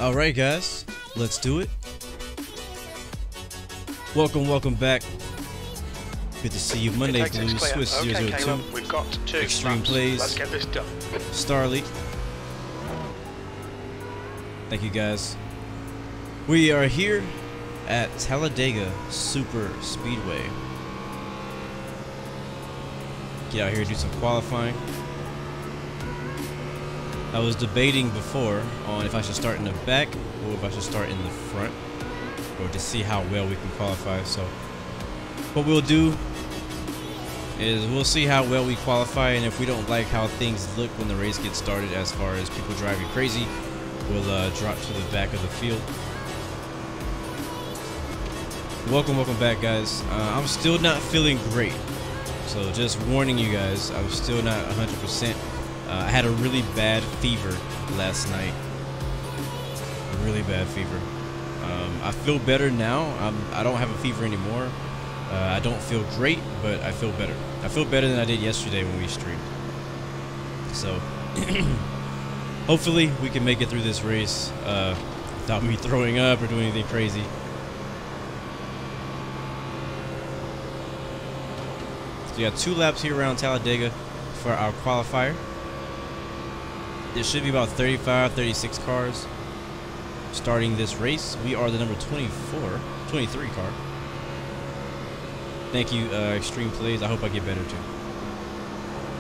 Alright guys, let's do it. Welcome back. Good to see you. Monday Blues, Swiss okay, 002, Caleb, we've got 2 Extreme laps. Plays, Let's get this done. Starly. Thank you guys. We are here at Talladega Superspeedway. Get out here and do some qualifying. I was debating before on if I should start in the back or if I should start in the front, or to see how well we can qualify. So what we'll do is we'll see how well we qualify, and if we don't like how things look when the race gets started as far as people driving crazy, we'll drop to the back of the field. Welcome back guys. I'm still not feeling great, so just warning you guys, I'm still not 100%. I had a really bad fever last night. Really bad fever. I feel better now. I don't have a fever anymore. I don't feel great, but I feel better. I feel better than I did yesterday when we streamed. So hopefully we can make it through this race without me throwing up or doing anything crazy. So we got 2 laps here around Talladega for our qualifier. There should be about 35, 36 cars starting this race. We are the number 23 car. Thank you, Extreme Plays. I hope I get better too.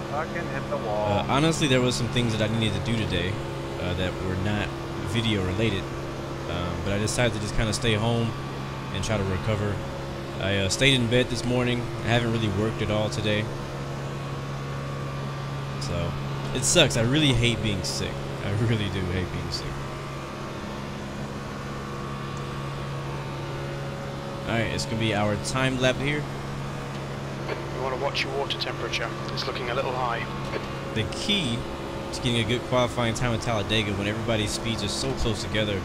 Fucking hit the wall. Honestly, there was some things that I needed to do today that were not video related, but I decided to just kind of stay home and try to recover. I stayed in bed this morning. I haven't really worked at all today, so it sucks. I really hate being sick. I really do hate being sick. Alright, it's going to be our time lap here. You want to watch your water temperature. It's looking a little high. The key to getting a good qualifying time at Talladega when everybody's speeds are so close together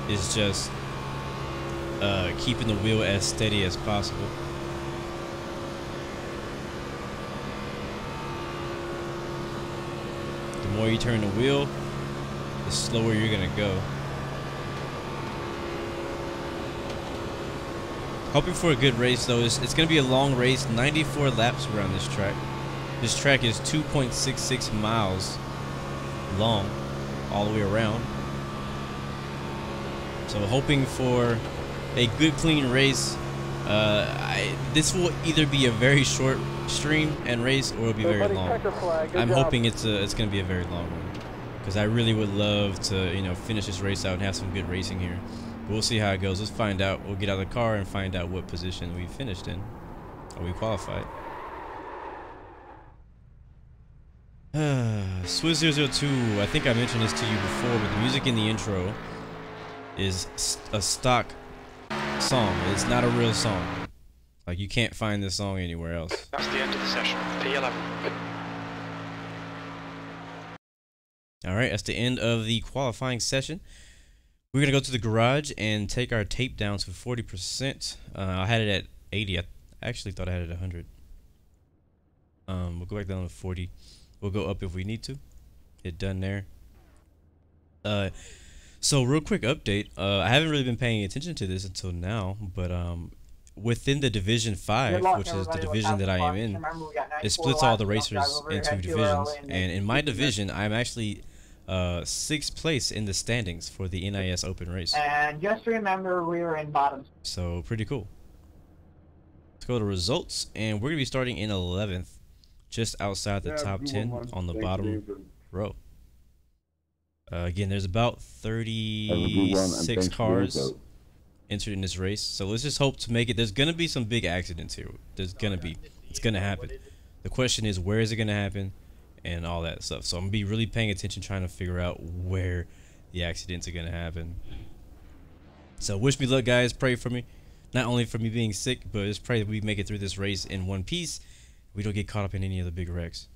is just keeping the wheel as steady as possible. The more you turn the wheel, the slower you're going to go. Hoping for a good race though. It's going to be a long race, 94 laps around this track. This track is 2.66 miles long all the way around. So hoping for a good clean race. This will either be a very short stream and race, or it'll be very long. I'm hoping it's going to be a very long one, because I really would love to, finish this race out and have some good racing here. But we'll see how it goes. Let's find out. We'll get out of the car and find out what position we finished in, or we qualified. Swiss 002. I think I mentioned this to you before, but the music in the intro is a stock song. It's not a real song. Like, you can't find this song anywhere else. That's the end of the session. P11. Alright, that's the end of the qualifying session. We're going to go to the garage and take our tape down to 40%. I had it at 80. I actually thought I had it at 100. We'll go back down to 40. We'll go up if we need to. Hit done there. So real quick update. I haven't really been paying attention to this until now, but within the Division 5, which is the division that I am in, it splits all the racers into divisions. And in my division, I'm actually 6th place in the standings for the NIS Open race. And just remember, we were in bottom. So pretty cool. Let's go to results, and we're gonna be starting in 11th, just outside the top 10 on the bottom row. Again, there's about 36 cars entered in this race, so let's just hope to make it. There's gonna be some big accidents here. It's gonna happen. The question is, where is it gonna happen, and all that stuff. So I'm gonna be really paying attention, trying to figure out where the accidents are gonna happen. So wish me luck, guys. Pray for me, not only for me being sick, but just pray that we make it through this race in one piece. We don't get caught up in any of the big wrecks.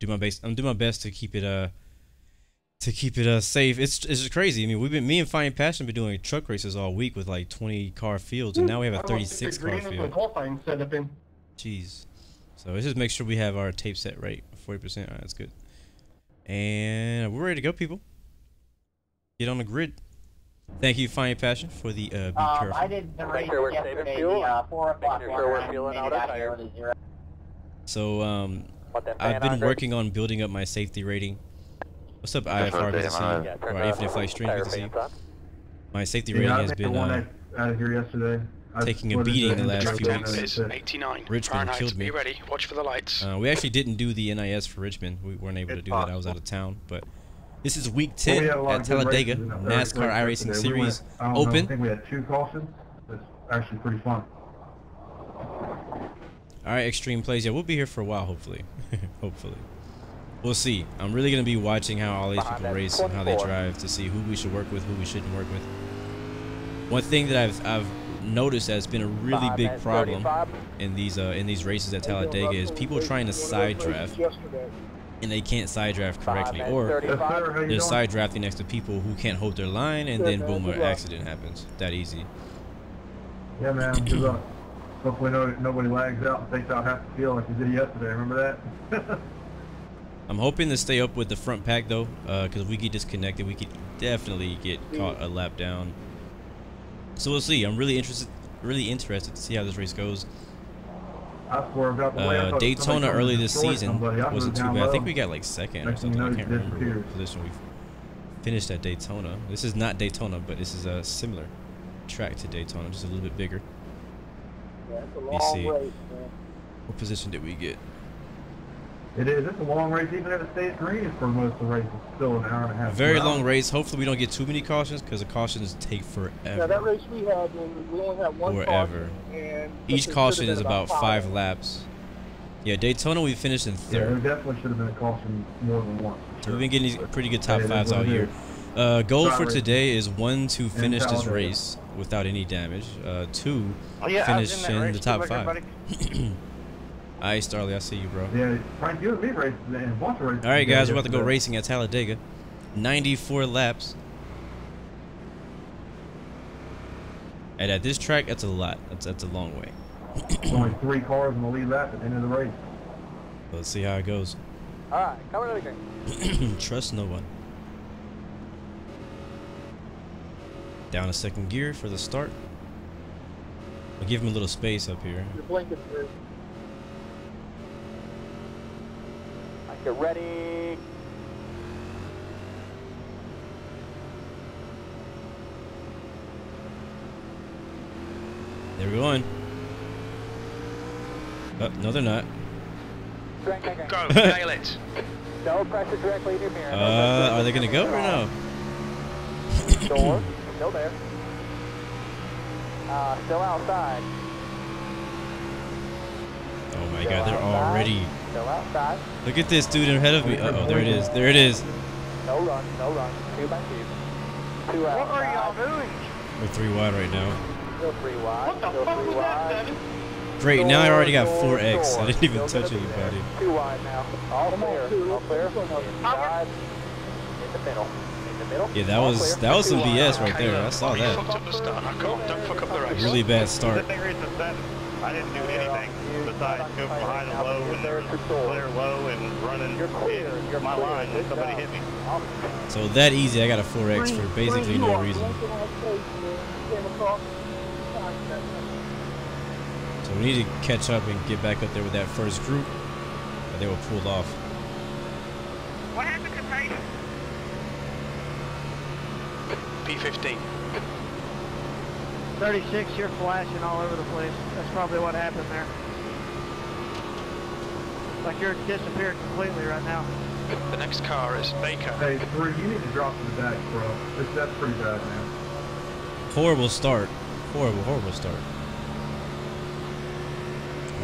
Do my best. I'm doing my best to keep it safe. It's just crazy. I mean, me and Fine Passion been doing truck races all week with like 20 car fields, and now we have a 36 car field. Jeez. So let's just make sure we have our tape set right. 40%. Alright, that's good. And we're ready to go, people. get on the grid. Thank you, Fine Passion, for the be careful. I did the race yesterday, the 4 o'clock one. So, I've been working on building up my safety rating. What's up, IFR, or Infinite Flight Stream, good to see you. My safety rating has been out of here yesterday. taking a beating the last few weeks. Is 89. Richmond Fahrenheit, killed me. Be ready. Watch for the lights. We actually didn't do the NIS for Richmond. We weren't able to do that. I was out of town. But this is week 10 at Talladega NASCAR iRacing Series Open. I think we had 2 cautions. It's actually pretty fun. All right, Extreme Plays. Yeah, we'll be here for a while, hopefully. Hopefully. We'll see. I'm really going to be watching how all these people race and how they drive to see who we should work with, who we shouldn't work with. One thing that I've noticed has been a really big problem in these races at Talladega is people trying to side draft and they can't side draft correctly, or they're side drafting next to people who can't hold their line, and then boom, an accident happens. That easy. Yeah, man. Good luck. Hopefully nobody lags out and takes out half the field like you did yesterday. Remember that? I'm hoping to stay up with the front pack though, because if we get disconnected, we could definitely get caught a lap down. So we'll see. I'm really interested to see how this race goes. Daytona early this season wasn't too bad. I think we got like second or something. I can't remember what position we finished at Daytona. This is not Daytona, but this is a similar track to Daytona, just a little bit bigger. Let me see. What position did we get? It is. It's a long race, even if it stays green for most of the race. It's still an hour and a half. A very long race. Hopefully we don't get too many cautions, because the cautions take forever. Yeah, that race we had, we only had one caution. And each caution is about 5 laps. Yeah, Daytona we finished in 3rd. Yeah, there definitely should have been a caution more than once. So we've been getting these pretty good top 5s all year. Goal for today is 1 to finish this race without any damage. 2 finish in the top 5. Alright, Starley, I see you, bro. Yeah, Frank, you and me raced and a bunch of races. Alright, guys, we're about to go racing at Talladega. 94 laps. And at this track, that's a lot. That's a long way. There's only 3 cars in the lead lap at the end of the race. Let's see how it goes. Alright, cover everything. Trust no one. Down a 2nd gear for the start. I'll give him a little space up here. You're blinking through. Get ready. There we're going. Oh, no, they're not. Go, nail it. No pressure directly in your mirror. Are they gonna go or no? Door, still there. Still outside. Oh my God, they're already. Still outside. Look at this dude ahead of me. Uh-oh, there it is. There it is. No run, no run. 2 by 2. 2 out. What are y'all doing? We're 3 wide right now. Still 3 wide. Still 3 wide. Great, now I already got 4X. I didn't even touch anybody. 2 wide now. All clear. All clear. Inside. In the middle. In the middle. Yeah, that was some BS right there. I saw that. Don't fuck up the race. Really bad start. I didn't do anything besides go behind the low and clear low and running in my line and somebody hit me. So that easy, I got a 4X for basically no reason. So we need to catch up and get back up there with that first group. But they were pulled off. What happened to Pace? P15. 36, you're flashing all over the place. That's probably what happened there. Like you're disappearing completely right now. The next car is Baker. Hey, 3, you need to drop to the back, bro. That's pretty bad, man. Horrible start. Horrible start.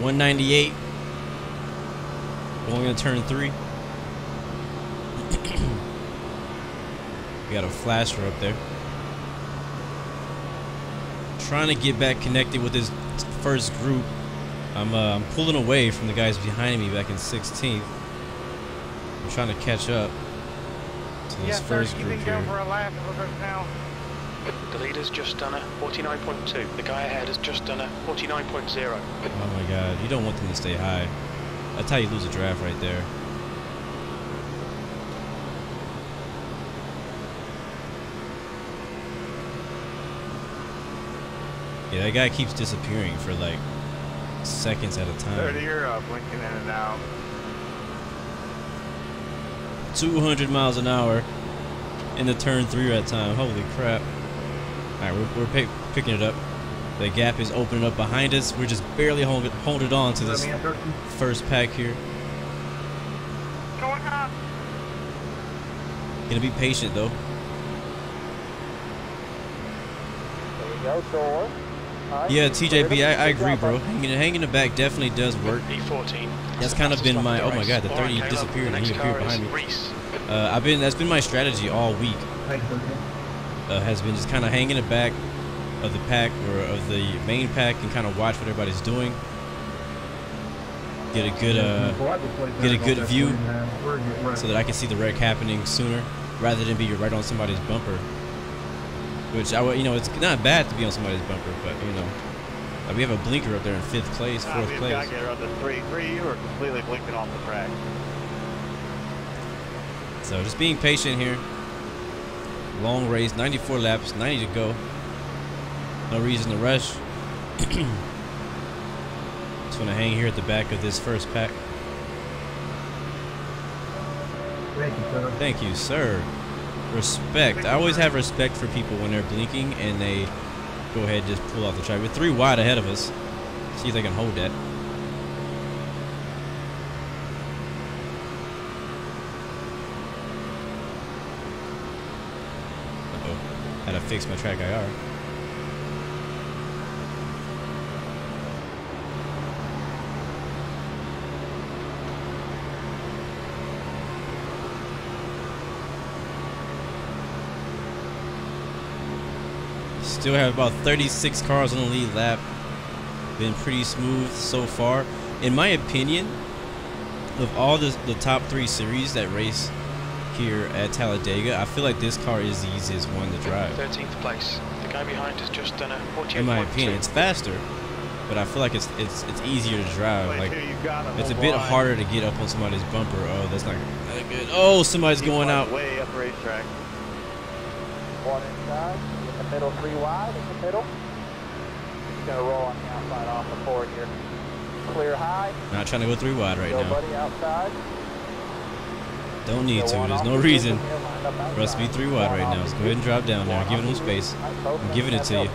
198. Going into turn 3. We got a flasher up there. Trying to get back connected with this first group. I'm pulling away from the guys behind me back in 16th. I'm trying to catch up to this first group here. Go for a lap with us now. The leader's just done a 49.2. The guy ahead has just done a 49.0. Oh my God, you don't want them to stay high. That's how you lose a draft right there. Yeah, that guy keeps disappearing for like seconds at a time. 30, you're blinking in and out. 200 miles an hour in the turn 3 at a time. Holy crap. Alright, we're picking it up. The gap is opening up behind us. We're just barely holding on to this first pack here. Going up. Gonna be patient though. There we go, door. Yeah, TJB, I agree, bro. Hanging in the back definitely does work. E14. That's kind of been my. Oh my God, the 30 disappeared and he appeared behind me. That's been my strategy all week. Has been just kind of hanging in the back of the pack or of the main pack and kind of watch what everybody's doing. Get a good view so that I can see the wreck happening sooner rather than be right on somebody's bumper. Which it's not bad to be on somebody's bumper, but we have a blinker up there in 5th place, 4th place. Got to get around the 3. You were completely blinking off the track. So just being patient here. Long race, 94 laps, 90 to go. No reason to rush. Just want to hang here at the back of this first pack. Thank you, sir. Thank you, sir. Respect. I always have respect for people when they're blinking and they go ahead and just pull off the track. We're 3 wide ahead of us. See if they can hold that. Uh-oh. Had to fix my track IR. Still have about 36 cars on the lead lap. Been pretty smooth so far. In my opinion, of all the top 3 series that race here at Talladega, I feel like this car is the easiest one to drive. 13th place. The guy behind has just done a 48.2. In my opinion, it's faster, but I feel like it's easier to drive. Like it's a bit harder to get up on somebody's bumper. Oh, that's not good. Oh, somebody's going out. Way up the racetrack. 1 inside. Middle 3 wide in the middle. He's going to roll on the outside off the 4 here. Clear high. Not trying to go 3 wide right now. Buddy outside. Don't need to. There's no reason for us to be 3 wide right now. Just go ahead and drop down there. I'm giving them space. I'm giving it to you.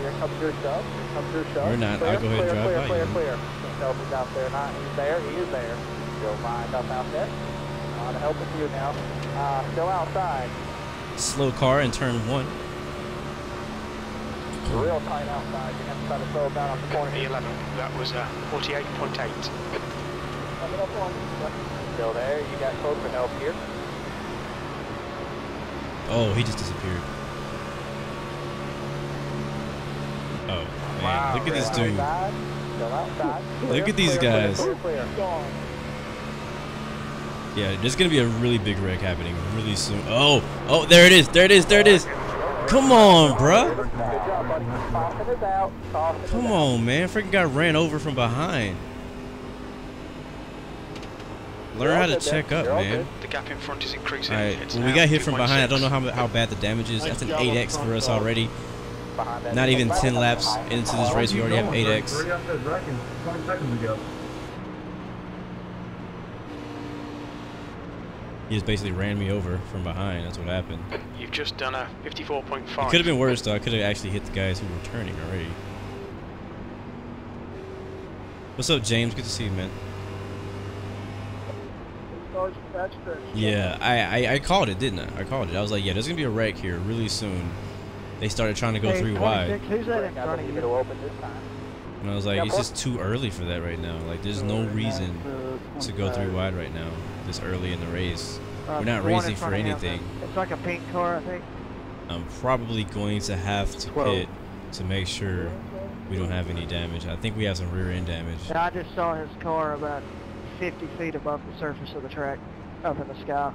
Or not. I'll go ahead and drive by you. Clear. Himself is out there. He's there. He is there. Go lined up out there. On to help with you now. Still outside. Slow car in turn 1. Real tight outside. You have to try to slow down on the corner. E11. That was 48.8. Still there. You got code for help here. Oh, he just disappeared. Oh, man. Wow, look at this dude. Still outside. Look at these guys. Yeah, there's going to be a really big wreck happening really soon. Oh, there it is. There it is. There it is. Come on, bruh. Come on, man. Freaking guy ran over from behind. Learn how to check up, man. The gap in front is increasing. All right, when we got hit from behind, I don't know how bad the damage is. That's an 8x for us already. Not even 10 laps into this race, we already have 8x. 20 seconds ago. He just basically ran me over from behind. That's what happened. You've just done a 54.5. It could have been worse, though. I could have actually hit the guys who were turning already. What's up, James? Good to see you, man. Yeah, I called it, didn't I? I called it. I was like, yeah, there's going to be a wreck here really soon. They started trying to go 3 wide. Who's that in front of you? And I was like, it's just too early for that right now. Like, there's no reason to go 3 wide right now, this early in the race. We're not racing for anything. It's like a pink car, I think. I'm probably going to have to pit to make sure we don't have any damage. I think we have some rear end damage. I just saw his car about 50 feet above the surface of the track, up in the sky.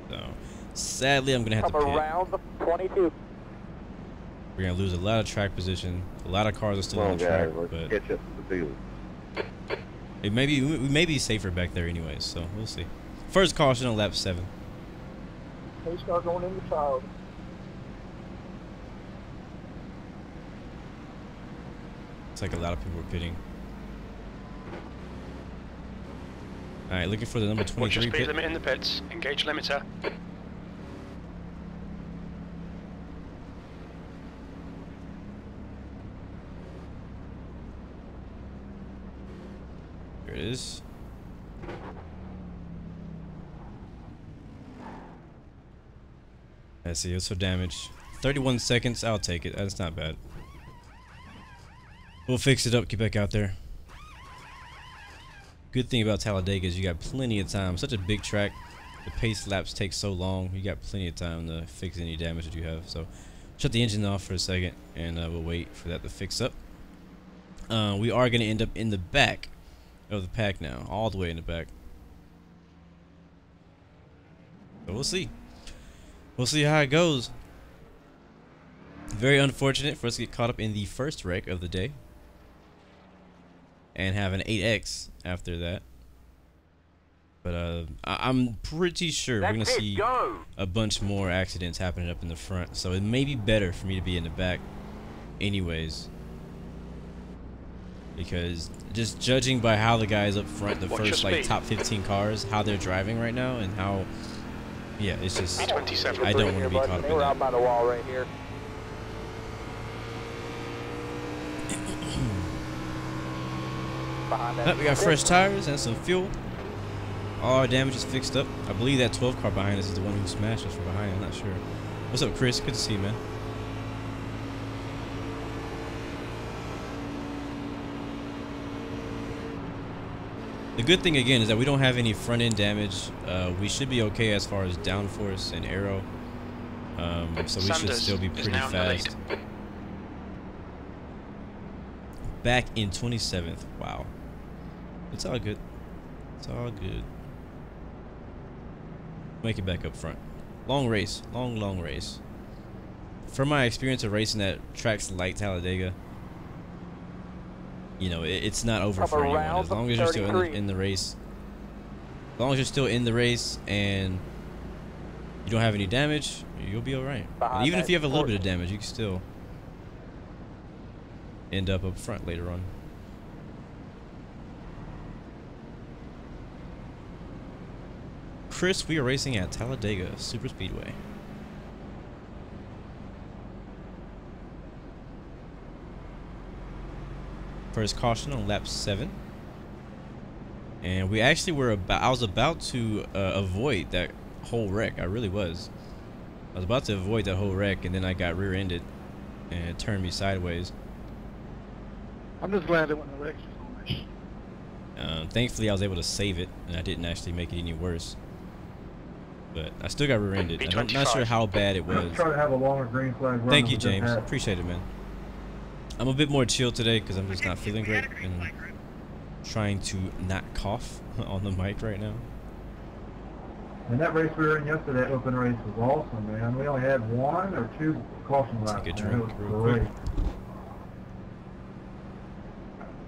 So, sadly, I'm going to have to pit. Around the 22. We're going to lose a lot of track position. A lot of cars are still on the track, but we may be safer back there anyways, so we'll see. First caution on lap 7. Pace car going in the child. Looks like a lot of people are pitting. All right, looking for the number 23 Watch your speed pit. limit in the pits. Engage limiter. Here it is. Let's see, it's for damage. 31 seconds, I'll take it. That's not bad. We'll fix it up, get back out there. Good thing about Talladega is you got plenty of time. Such a big track. The pace laps take so long. You got plenty of time to fix any damage that you have. So shut the engine off for a second and we'll wait for that to fix up. We are going to end up in the back of the pack now. All the way in the back. So we'll see. We'll see how it goes. Very unfortunate for us to get caught up in the first wreck of the day. And have an 8X after that. But I'm pretty sure we're going to see a bunch more accidents happening up in the front. So it may be better for me to be in the back anyways. Because just judging by how the guys up front, the first like top 15 cars, how they're driving right now and how, yeah, it's just, I don't want to be caught up in We're that. out by the wall right here. We got fresh tires and some fuel. All our damage is fixed up. I believe that 12 car behind us is the one who smashed us from behind. I'm not sure. What's up, Chris? Good to see you, man. The good thing again is that we don't have any front end damage. We should be okay as far as downforce and aero. So we should still be pretty fast. Back in 27th. Wow. It's all good. It's all good. Make it back up front. Long race. Long race. From my experience of racing at tracks like Talladega, you know, it's not over for anyone. As long as you're still in the race. As long as you're still in the race and you don't have any damage, you'll be alright. Even if you have a little bit of damage, you can still end up front later on. Chris, we are racing at Talladega Superspeedway. First caution on lap 7. And we actually were I was about to avoid that whole wreck. I really was. I was about to avoid that whole wreck, and then I got rear-ended and it turned me sideways. I'm just glad it wasn't a wreck. Thankfully, I was able to save it, and I didn't actually make it any worse. But I still got rear-ended. I'm not sure how bad it was. Try to have a longer green flag. Thank you, James. Appreciate it, man. I'm a bit more chill today because I'm just not feeling great and trying to not cough on the mic right now. And that race we were in yesterday, that open race, was awesome, man. We only had 1 or 2 caution laps. Take a drink real quick.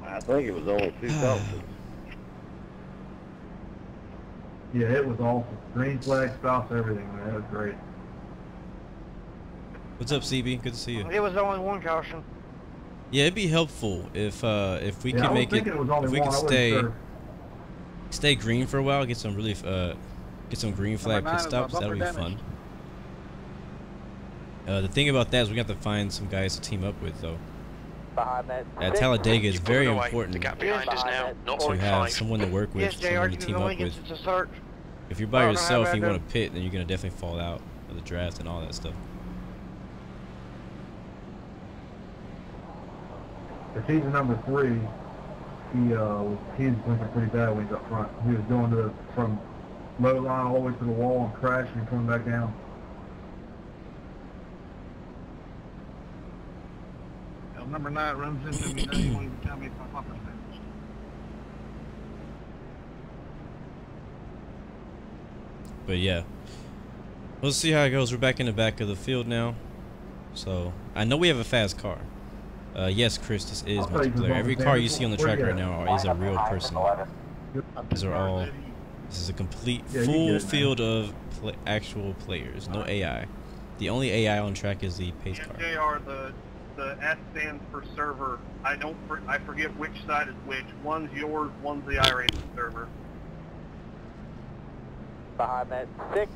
I think it was only 2 cautions. Yeah, it was awesome. Green flag, stops, everything, man. It was great. What's up, CB? Good to see you. It was only 1 caution. Yeah, it'd be helpful if we could make it. If we could stay green for a while, get some really get some green flag pit stops. That'll be fun. The thing about that is we have to find some guys to team up with, though. At Talladega, it's very important to have someone to work with, someone to team up with. If you're by yourself and you want to pit, then you're gonna definitely fall out of the draft and all that stuff. The season number 3, he was looking pretty bad when he's up front. He was going from low line all the way to the wall and crashing and coming back down. Number 9 runs into me. Now you want to tell me if my bumper's damaged. But yeah, we'll see how it goes. We're back in the back of the field now, so I know we have a fast car. Yes, Chris, this is multiplayer. Every car you see on the track right now is a real person. These are all. This is a complete full field of actual players, no AI. The only AI on track is the pace car. JR, the the S stands for server. I forget which side is which. One's yours, one's the iRacing server. Behind that 6.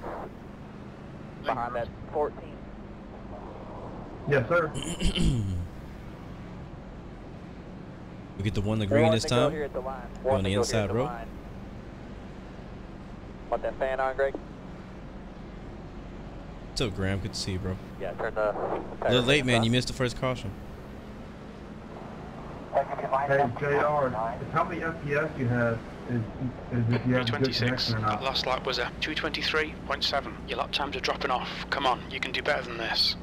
Behind that 14. Yes, sir. We get the one, the green this time. Go on the inside row. Want that fan on, Greg? What's up, Graham? Good to see you, bro. Yeah, turn the... A little late, man. You missed the first caution. Hey, JR, how many FPS you have is if you have a good 226. connection or not? That last lap was a 223.7. Your lap times are dropping off. Come on, you can do better than this.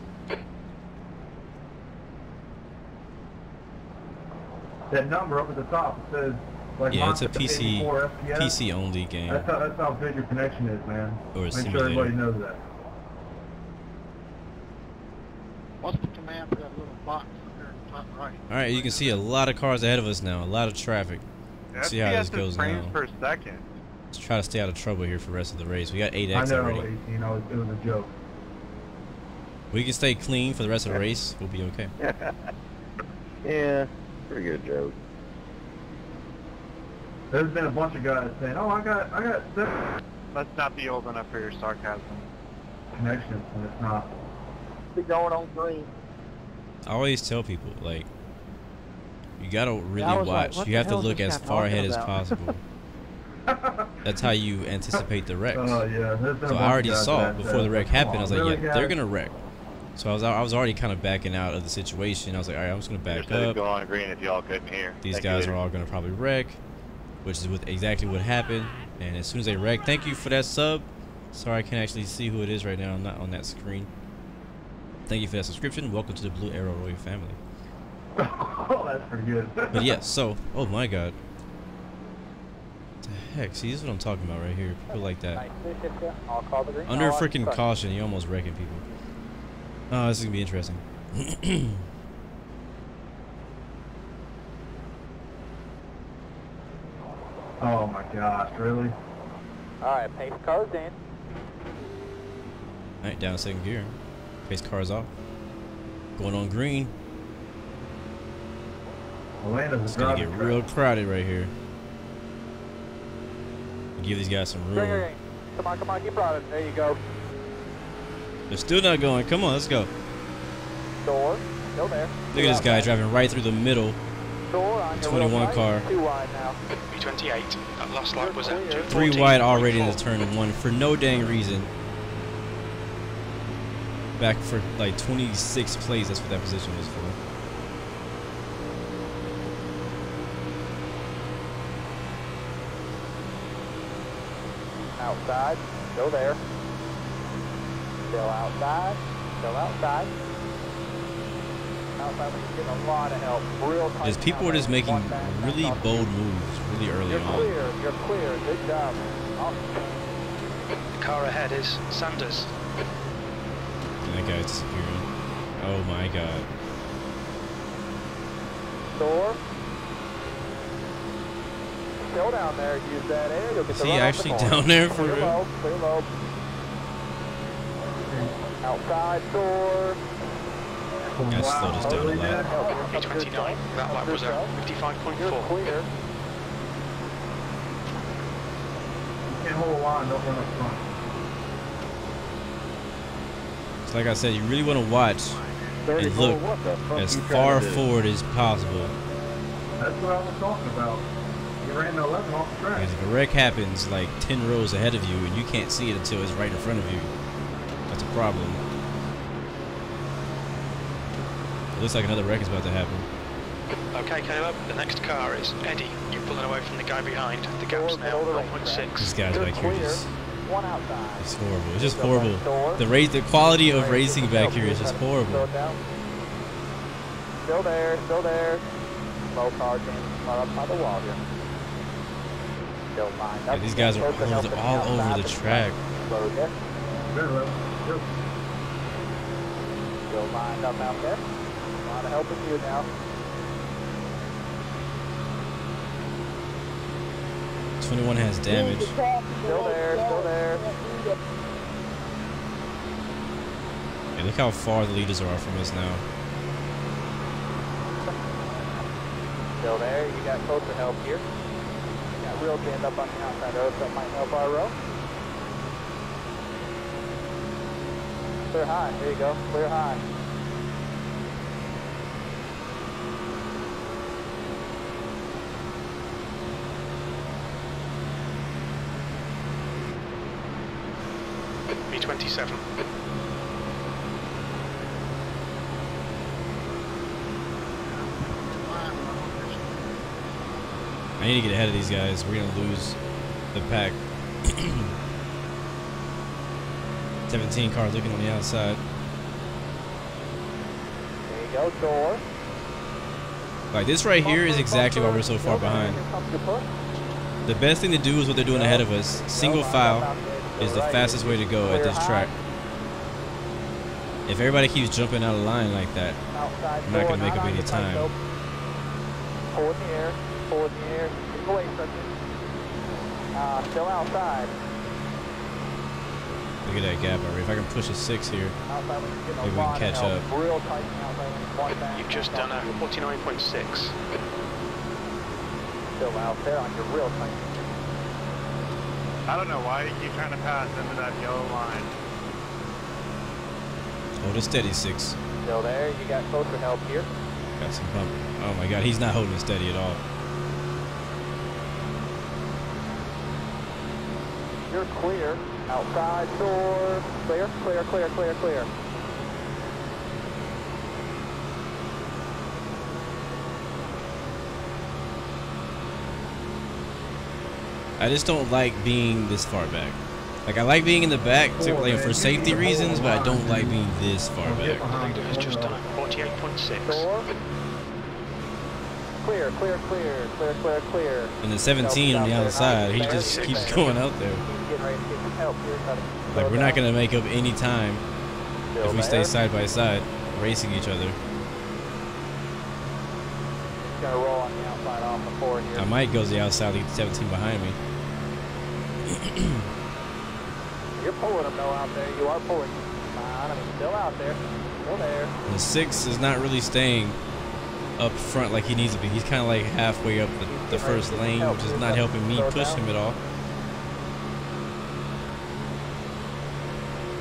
That number up at the top says, like, Yeah, it's a PC, FPS. PC only game. That's how big your connection is, man. Or a Make simulator. sure everybody knows that. What's the command for that little box there in the top right? Alright, you can see a lot of cars ahead of us now. A lot of traffic. Let's see how this goes now. Per second. Let's try to stay out of trouble here for the rest of the race. We got 8X I know, already. you know, it was a joke. We can stay clean for the rest of the race. We'll be okay. Yeah, pretty good joke. There's been a bunch of guys saying, "Oh, I got 7 Let's not be old enough for your sarcasm. connections," and it's not. Be going on green. I always tell people, like, you gotta really I was like, watch. what You the have to hell is look this as guy far talking ahead as about? possible. That's how you anticipate the wrecks. Oh yeah. There's been a So bunch I already of guys saw that before said, the wreck "Come happened. I on, was like, really, yeah, they're guys?" gonna wreck. So I was already kind of backing out of the situation. I was like, all right, I'm just gonna back up. Go on green if y'all couldn't hear. These guys are all gonna probably wreck, which is exactly what happened. And as soon as they wreck, thank you for that sub. Sorry, I can't actually see who it is right now. I'm not on that screen. Thank you for that subscription. Welcome to the Blue Arrow Royal family. Oh, that's pretty good. But yeah, so, oh my god. What the heck? See, this is what I'm talking about right here. People like that. I'll call the green. Under freaking caution, you're almost wrecking people. Oh, this is gonna be interesting. Oh my gosh, really? Alright, pace cars in. Alright, down second gear. Pace cars off. Going on green. It's gonna get real crowded right here. Give these guys some room. Come on, keep running. There you go. They're still not going. Come on, let's go. Door, still there. Look at this guy driving right through the middle. Door on your 21 right. car. 2 wide now. B28. That last lap was a 3 wide already in the turn of 1 for no dang reason. Back for like 26 plays, that's what that position was for. Outside, still there. Still outside, still outside. Outside, we're getting a lot of help. Real tight. Just people are just making really bold moves really early on. You're clear, good job. The car ahead is Sanders. And that guy's disappearing. Oh my god. Door. Still down there, use that air. You'll get Is he actually down there for real? Clear low. Outside door. Gotta slow this down a lot. B29. That lap was a 55.4. You're clear. You can't hold a line, don't run up front. So like I said, you really want to watch and look as far forward as possible. That's what I was talking about. You ran the 11 off the track. Because if a wreck happens like 10 rows ahead of you and you can't see it until it's right in front of you, that's a problem. It looks like another wreck is about to happen. Okay, Caleb, the next car is Eddie. You're pulling away from the guy behind. The gap's now 0.6. This guy's back here just... One outside. It's horrible. It's just horrible. The quality of racing back here is just horrible. Still there, still there. Low car can up by the wall here. Still lined up. Yeah, these guys are all over the track. Still lined up out there. A lot of help with you now. 21 has damage. Still there, still there. Yeah, look how far the leaders are from us now. Still there, you got closer help here. You got real stand up on the outside road, so that might help our row. Clear high, there you go, clear high. B27. I need to get ahead of these guys. We're gonna lose the pack. 17 car looking on the outside. There you go, door. Like this right here is exactly why we're so far behind. The best thing to do is what they're doing ahead of us. Single file is the fastest way to go at this track. If everybody keeps jumping out of line like that, I'm not gonna make up any time. Pull in the air, pull in the air, get away from you. Still outside. Look at that gap already. If I can push a 6 here, maybe we can catch up. You've just done a 49.6. Still out there on your real tight. I don't know why you keep trying to pass into that yellow line. Hold it steady, 6. Still there, you got closer help here. Got some bump. Oh my god, he's not holding it steady at all. You're clear. Outside door. Clear, clear, clear, clear, clear. I just don't like being this far back. Like I like being in the back to, like, for safety reasons, but I don't like being this far back. It's just done 48.6. Clear, clear, clear, clear, clear, clear. And the 17 on the outside, he just keeps going out there. Like we're not gonna make up any time if we stay side by side, racing each other. Gonna roll on the outside off the 4 here. I might go to the outside to get the 17 behind me. You're pulling him though out there. You are pulling. I mean, still out there. Still there. The 6 is not really staying up front like he needs to be. He's kind of like halfway up the first lane, which is not helping me push him at all.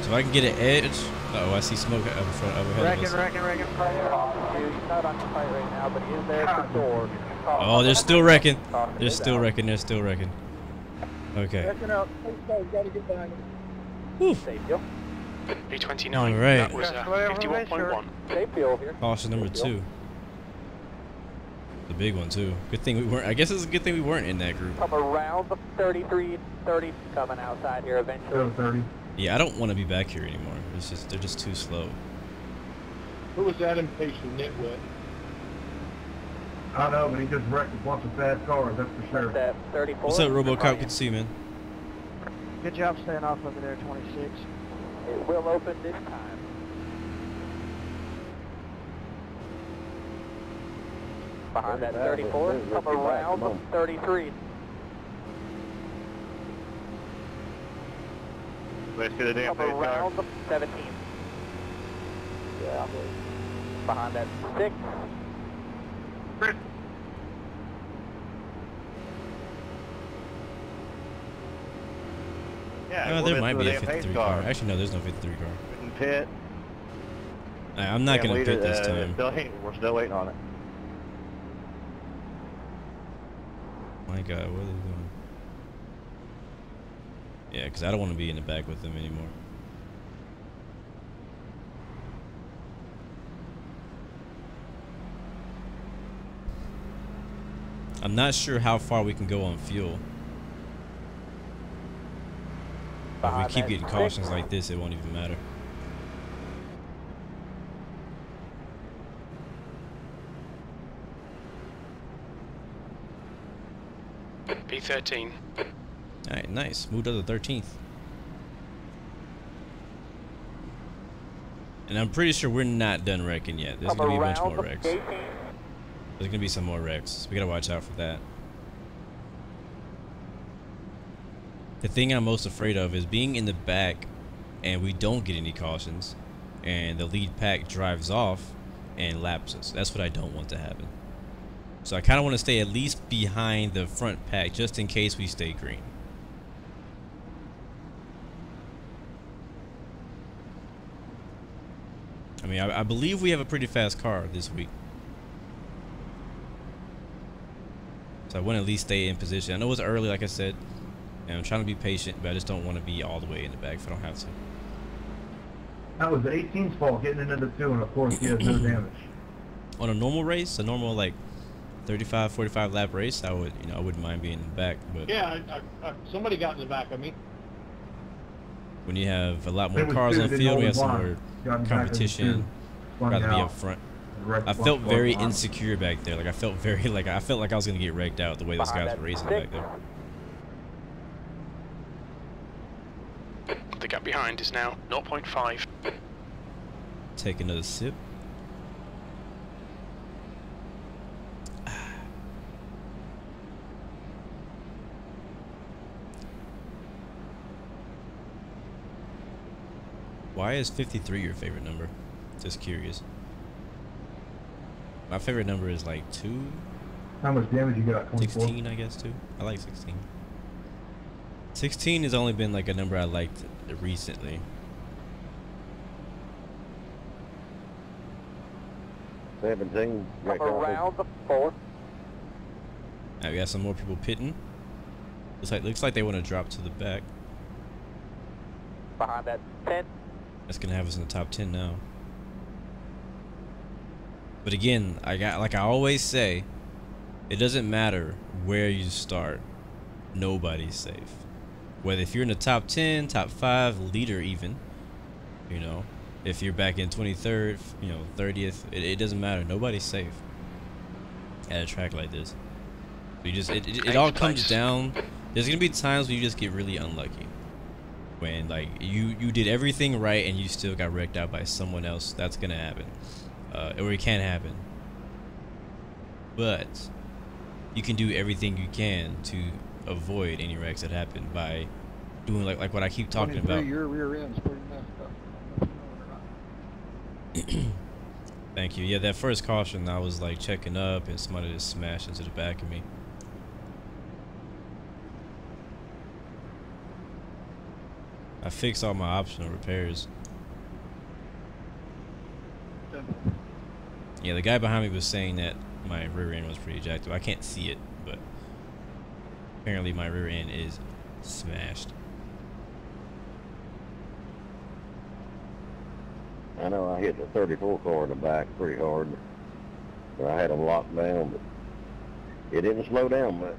So if I can get an edge. Oh, I see smoke up in front of ahead of us. He's not on the fight right now, but he is there at the door. Oh, they're still wrecking. They're still wrecking. They're still wrecking. Okay. Whew. B29. All right. That was 51.1. Caution number 2. The big one too. Good thing we weren't. I guess it's a good thing we weren't in that group. Come around the 33, 30 coming outside here eventually. 30. Yeah, I don't want to be back here anymore. It's just they're just too slow. Who was that impatient nitwit? I know, but he just wrecked a bunch of fast cars, that's for sure. That 34. What's up, RoboCop? Good to see you, man. Good job staying off over there, 26. It will open this time. Behind that 34, come around the 33. Let's get a damn Come pace car. around the 17. Yeah. Behind that 6. Yeah, There might be a 53 car. Actually, no, there's no 53 car. In pit. I'm not going to pit this time. We're still waiting on it. My God, what are they doing? Yeah, because I don't want to be in the back with them anymore. I'm not sure how far we can go on fuel. If we keep getting cautions like this, it won't even matter. B13. Alright, nice. Moved up to 13th. And I'm pretty sure we're not done wrecking yet. There's going to be a bunch more wrecks. There's going to be some more wrecks. We got to watch out for that. The thing I'm most afraid of is being in the back and we don't get any cautions and the lead pack drives off and laps us. That's what I don't want to happen. So I kind of want to stay at least behind the front pack just in case we stay green. I mean, I believe we have a pretty fast car this week. So I want to at least stay in position. I know it's early, like I said, and I'm trying to be patient, but I just don't want to be all the way in the back if I don't have to. That was 18's fault getting into the 2, and of course he has no damage. On a normal race, a normal like 35, 45 lap race, I wouldn't mind being in the back. But yeah, somebody got in the back of me. When you have a lot more cars on the field, we have some more competition. Rather be up front. I felt very insecure back there. Like I felt like I was gonna get wrecked out the way those guys were racing back there. The gap behind is now 0.5. Take another sip. Why is 53 your favorite number? Just curious. My favorite number is like 2. How much damage you got? 24? 16, I guess, too. I like 16. 16 has only been like a number I liked recently. Around the 4. Now we got some more people pitting. Looks like they want to drop to the back. Behind that 10. That's gonna have us in the top 10 now. But again, like I always say, it doesn't matter where you start. Nobody's safe. Whether if you're in the top 10, top 5, leader even, you know, if you're back in 23rd, you know, 30th, it doesn't matter. Nobody's safe at a track like this. So you just it all comes down. There's gonna be times where you just get really unlucky. When like you did everything right and you still got wrecked out by someone else. That's gonna happen, or it can happen. But you can do everything you can to avoid any wrecks that happen by doing like what I keep talking about. Your rear end's pretty messed up. Thank you. Yeah, that first caution, I was like checking up and somebody just smashed into the back of me. I fixed all my optional repairs. Yeah, the guy behind me was saying that my rear end was pretty jacked up. I can't see it, but apparently my rear end is smashed. I know I hit the 34 car in the back pretty hard. But I had them locked down, but it didn't slow down much.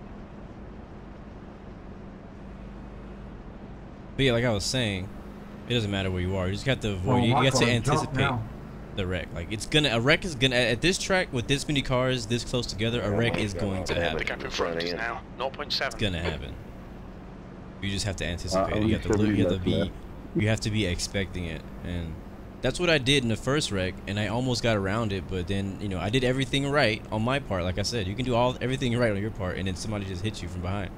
But yeah, like I was saying, it doesn't matter where you are. You just got to avoid. You have to anticipate the wreck. Like a wreck is gonna at this track with this many cars this close together. A wreck is going to happen. The gap in front is now 0.7. It's gonna happen. You just have to anticipate it. You have to look. You have to be expecting it, and that's what I did in the first wreck. And I almost got around it, but then you know I did everything right on my part. Like I said, you can do everything right on your part, and then somebody just hits you from behind.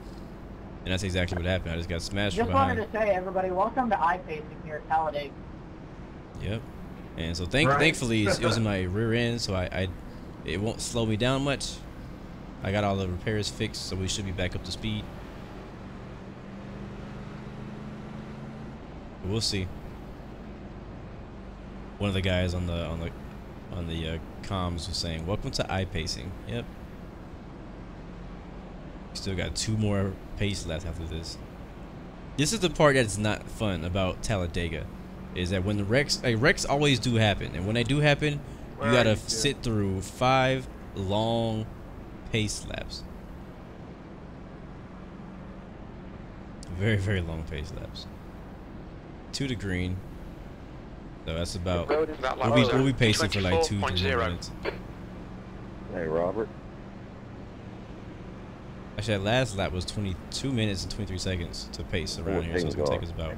And that's exactly what happened. I just got smashed from behind. Just wanted to say, everybody, welcome to iRacing here at Talladega. Yep. And so thankfully it was in my rear end, so it won't slow me down much. I got all the repairs fixed, so we should be back up to speed. But we'll see. One of the guys on the comms was saying, "Welcome to iPacing." Yep. Still got 2 more pace laps after this. This is the part that's not fun about Talladega, is that when the wrecks always do happen, and when they do happen, you gotta sit through 5 long pace laps. Very, very long pace laps. 2 to green. So that's about. We'll be pacing for like 2-3 minutes. Hey, Robert. Actually, that last lap was 22 minutes and 23 seconds to pace around here, so it's going to take us about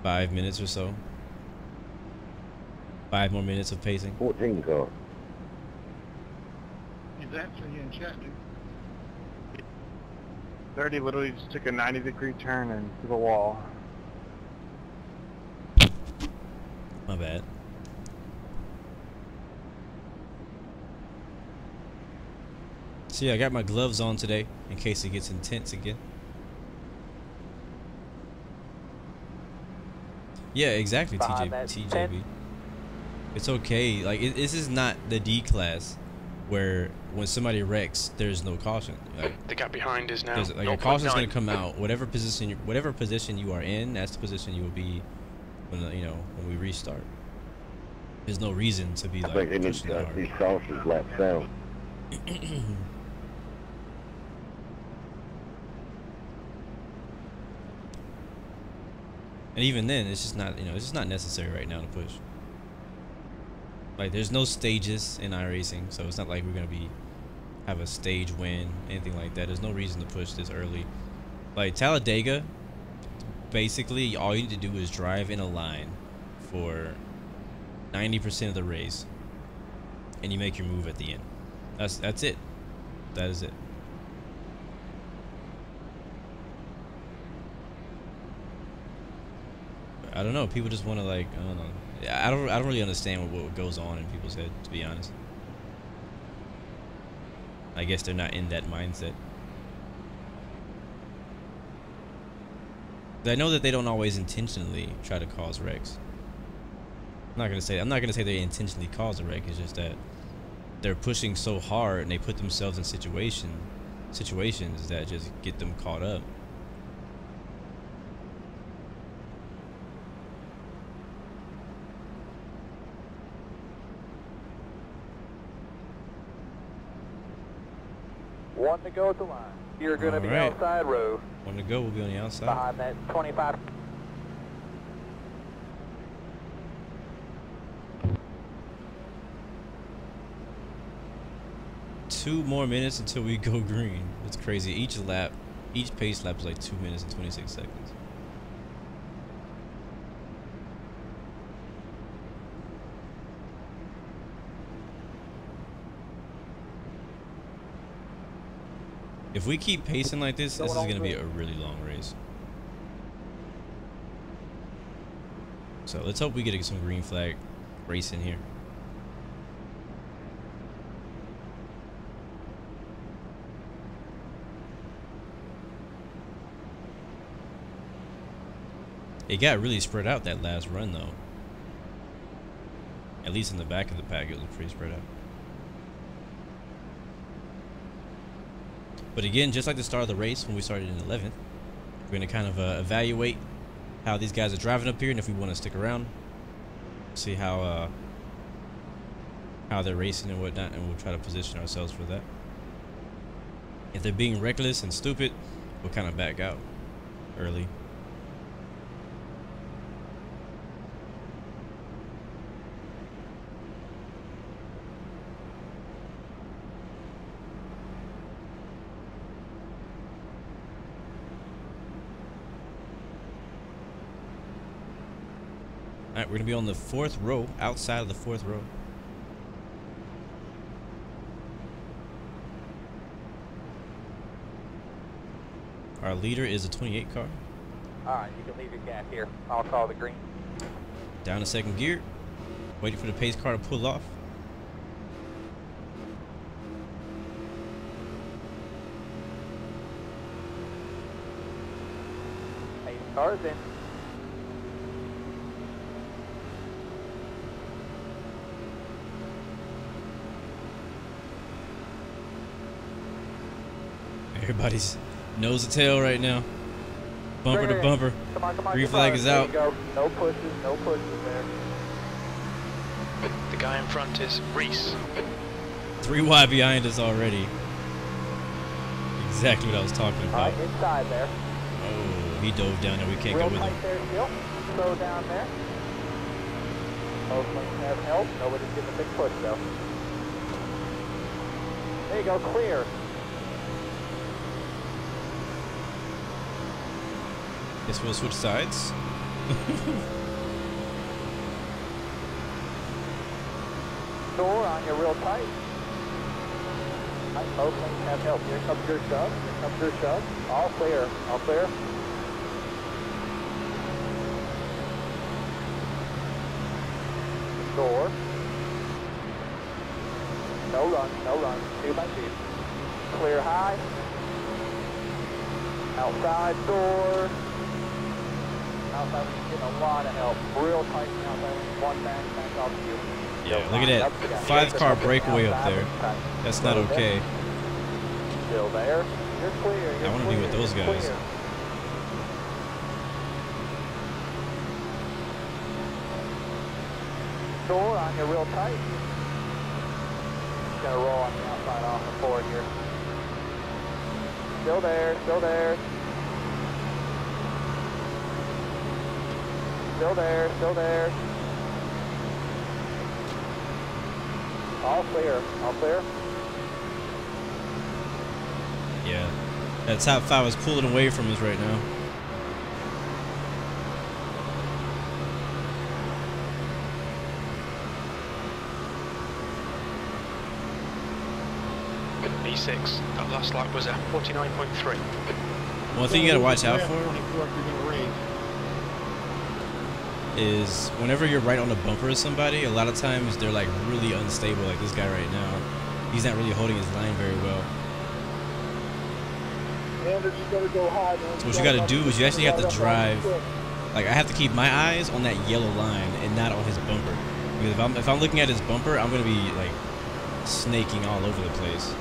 5 minutes or so. 5 more minutes of pacing. 14 car. He's actually in chat, dude. 30 literally just took a 90-degree turn into the wall. My bad. So yeah, I got my gloves on today in case it gets intense again. Yeah, exactly, TJB. It's okay. Like this is not the D class where when somebody wrecks, there's no caution. Like, the gap behind is now. like your caution's gonna come out. Whatever position you are in, that's the position you will be when when we restart. There's no reason to be like pushing hard. These cautions laps down. And even then, it's just not it's just not necessary right now to push. Like there's no stages in iRacing, so it's not like we're gonna have a stage win, anything like that. There's no reason to push this early. Like Talladega, basically all you need to do is drive in a line for 90% of the race, and you make your move at the end. That's it. That is it. I don't know. People just want to like I don't know. I don't really understand what goes on in people's head, to be honest. I guess they're not in that mindset. I know that they don't always intentionally try to cause wrecks. I'm not gonna say they intentionally cause a wreck. It's just that they're pushing so hard and they put themselves in situations that just get them caught up. One to go at the line. You're going to be outside row. One to go. We'll be on the outside. Behind that 25. Two more minutes until we go green. It's crazy. Each pace lap is like 2 minutes and 26 seconds. If we keep pacing like this is going to be a really long race. So let's hope we get some green flag racing here. It got really spread out that last run though. At least in the back of the pack it was pretty spread out. But again, just like the start of the race when we started in 11th, we're going to kind of evaluate how these guys are driving up here and if we want to stick around. See how they're racing and whatnot, and we'll try to position ourselves for that. If they're being reckless and stupid, we'll kind of back out early. Alright, we're going to be on the 4th row, outside of the 4th row. Our leader is a 28 car. Alright, you can leave your gap here. I'll call the green. Down to 2nd gear. Waiting for the pace car to pull off. Pace car's in. Everybody's nose to tail right now. Bumper to bumper. Come on, green flag is out. There you go. No pushes there. The guy in front is Reese. 3 wide behind us already. Exactly what I was talking about. Alright, inside there. Oh, he dove down there. We can't go with him. There still. Slow down there. Both lanes have help. Nobody's getting a big push though. There you go, clear. Guess we'll switch sides. Door on you real tight. Both lanes have help. Here comes your shove. Here comes your shove. All clear. All clear. Door. No run. No run. 2 by 2. Clear high. Outside door. Outside, getting a lot of help. Real tight outside. One back off you. Yeah, look at that 5-car breakaway up there. That's not okay. Still there. You're clear. I want to be with those guys. Door on you real tight. Just gonna roll on the outside off the forward here. Still there, still there. Still there, still there. All clear, all clear. Yeah, that top 5 is pulling away from us right now. E6, that last lap was a 49.3. One thing you gotta watch out for is whenever you're right on the bumper of somebody, a lot of times they're like really unstable, like this guy right now. He's not really holding his line very well. So what you gotta do is you actually have to drive, like I have to keep my eyes on that yellow line and not on his bumper. Because if I'm looking at his bumper, I'm gonna be like snaking all over the place.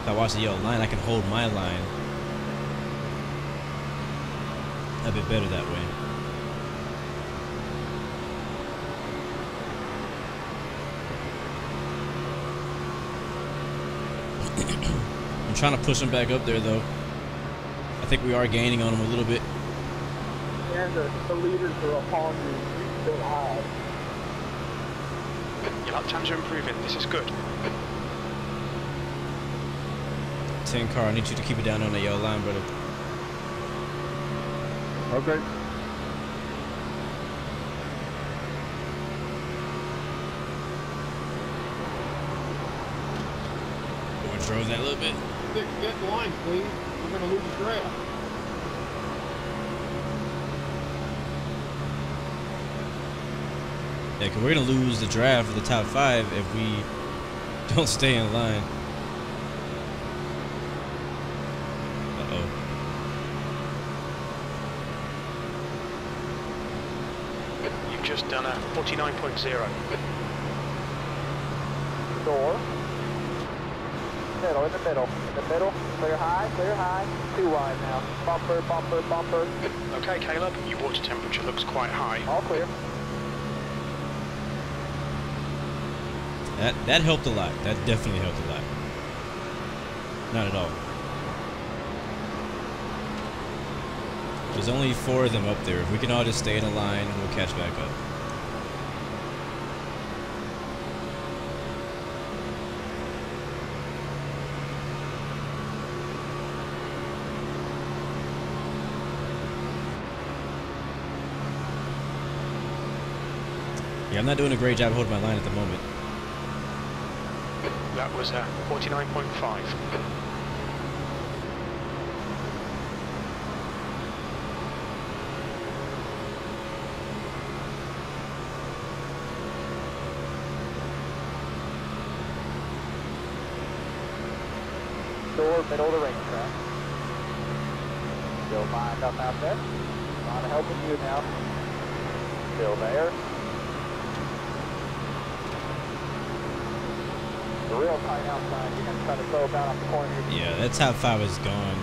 If I watch the yellow line, I can hold my line a bit better that way. I'm trying to push him back up there though. I think we are gaining on him a little bit. And the leaders are upon you. Still high. Your lap times are improving. This is good. 10 car, I need you to keep it down on that yellow line, brother. Okay. Drove that a little bit. Get the lines, please. We're going to lose the draft. Yeah, because we're going to lose the draft for the top 5 if we don't stay in line. Uh-oh. You've just done a 49.0. Door. Middle, in the middle, clear high, 2 wide now, bumper, bumper, bumper. Okay, Caleb, your water temperature looks quite high. All clear. That helped a lot. That definitely helped a lot. Not at all. There's only 4 of them up there. If we can all just stay in a line, we'll catch back up. Yeah, I'm not doing a great job holding my line at the moment. That was a 49.5. Door, middle of the racetrack. Still lined up out there. A lot of help with you now. Still there. The real tight outside, you're going to try to throw about off the corner. Yeah, that top 5 is gone.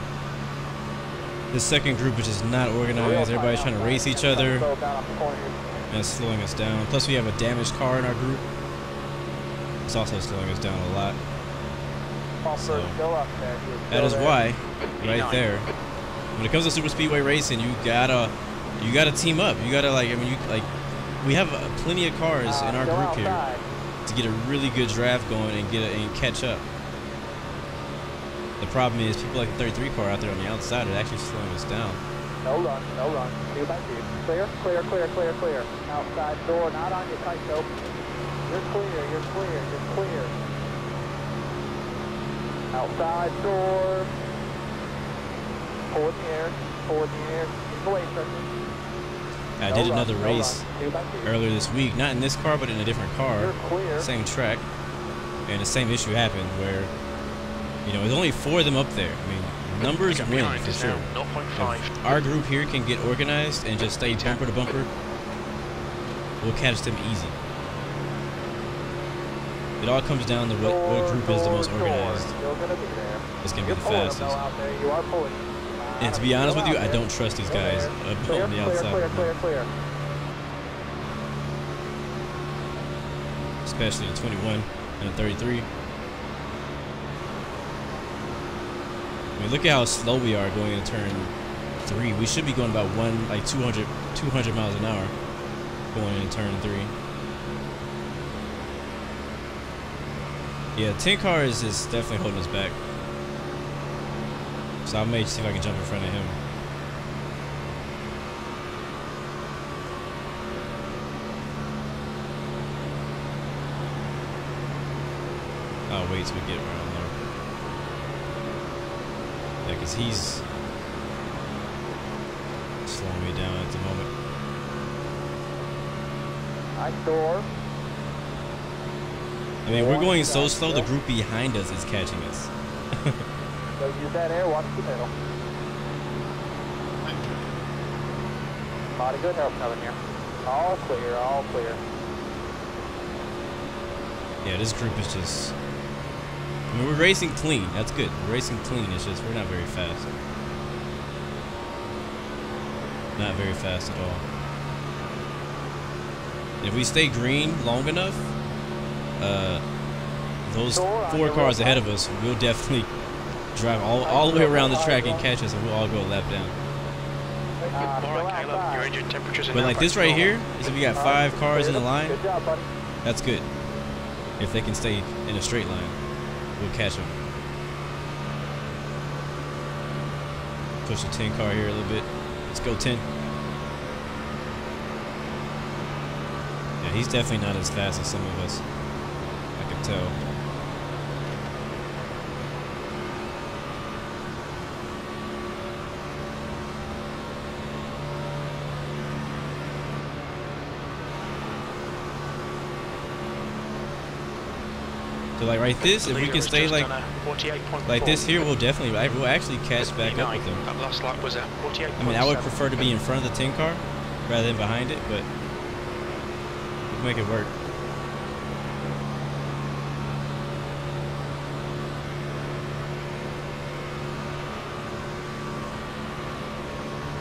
The second group is just not organized. Everybody's trying to race each other. And it's slowing us down. Plus we have a damaged car in our group. It's also slowing us down a lot. So, that is why, right there, when it comes to super speedway racing, you gotta team up. You gotta we have plenty of cars in our group here to get a really good draft going and catch up. The problem is people like the 33 car out there on the outside are actually slowing us down. No run, 2 by 2. Clear, clear, clear, clear, clear. Outside door, not on your tight dope. You're clear, you're clear, you're clear. Outside door. Forward in the air, forward in the air. Keep away from me. I did another race earlier this week, not in this car, but in a different car, same track, and the same issue happened where You know, there's only 4 of them up there. I mean, numbers win for sure. 0.5. If our group here can get organized and just stay bumper to bumper, we'll catch them easy. It all comes down to what group is the most organized. It's going to be the fastest. And to be honest with you, I don't trust these guys up on the outside. Especially the 21 and the 33. I mean, look at how slow we are going into turn 3. We should be going about 200 miles an hour going into turn 3. Yeah, 10 car is definitely holding us back. So I may see if I can jump in front of him. I'll wait till we get around there. Yeah, because he's slowing me down at the moment. I mean, we're going so slow, the group behind us is catching us. So use that air, watch the middle. A lot of good help coming here. All clear, all clear. Yeah, this group is just... I mean, we're racing clean. That's good. We're racing clean. It's just we're not very fast. Not very fast at all. And if we stay green long enough, those 4 cars ahead of us will definitely drive all the way around the track and catch us, and we'll all go a lap down. But like this right here, is if we got 5 cars in the line, that's good. If they can stay in a straight line, we'll catch them. Push the 10 car here a little bit. Let's go 10. Yeah, he's definitely not as fast as some of us. I can tell. So like right this, if we can stay like this here, we'll actually catch back up with them. That last lap was at 48. I mean, I would prefer to be in front of the 10 car rather than behind it, but we'll make it work.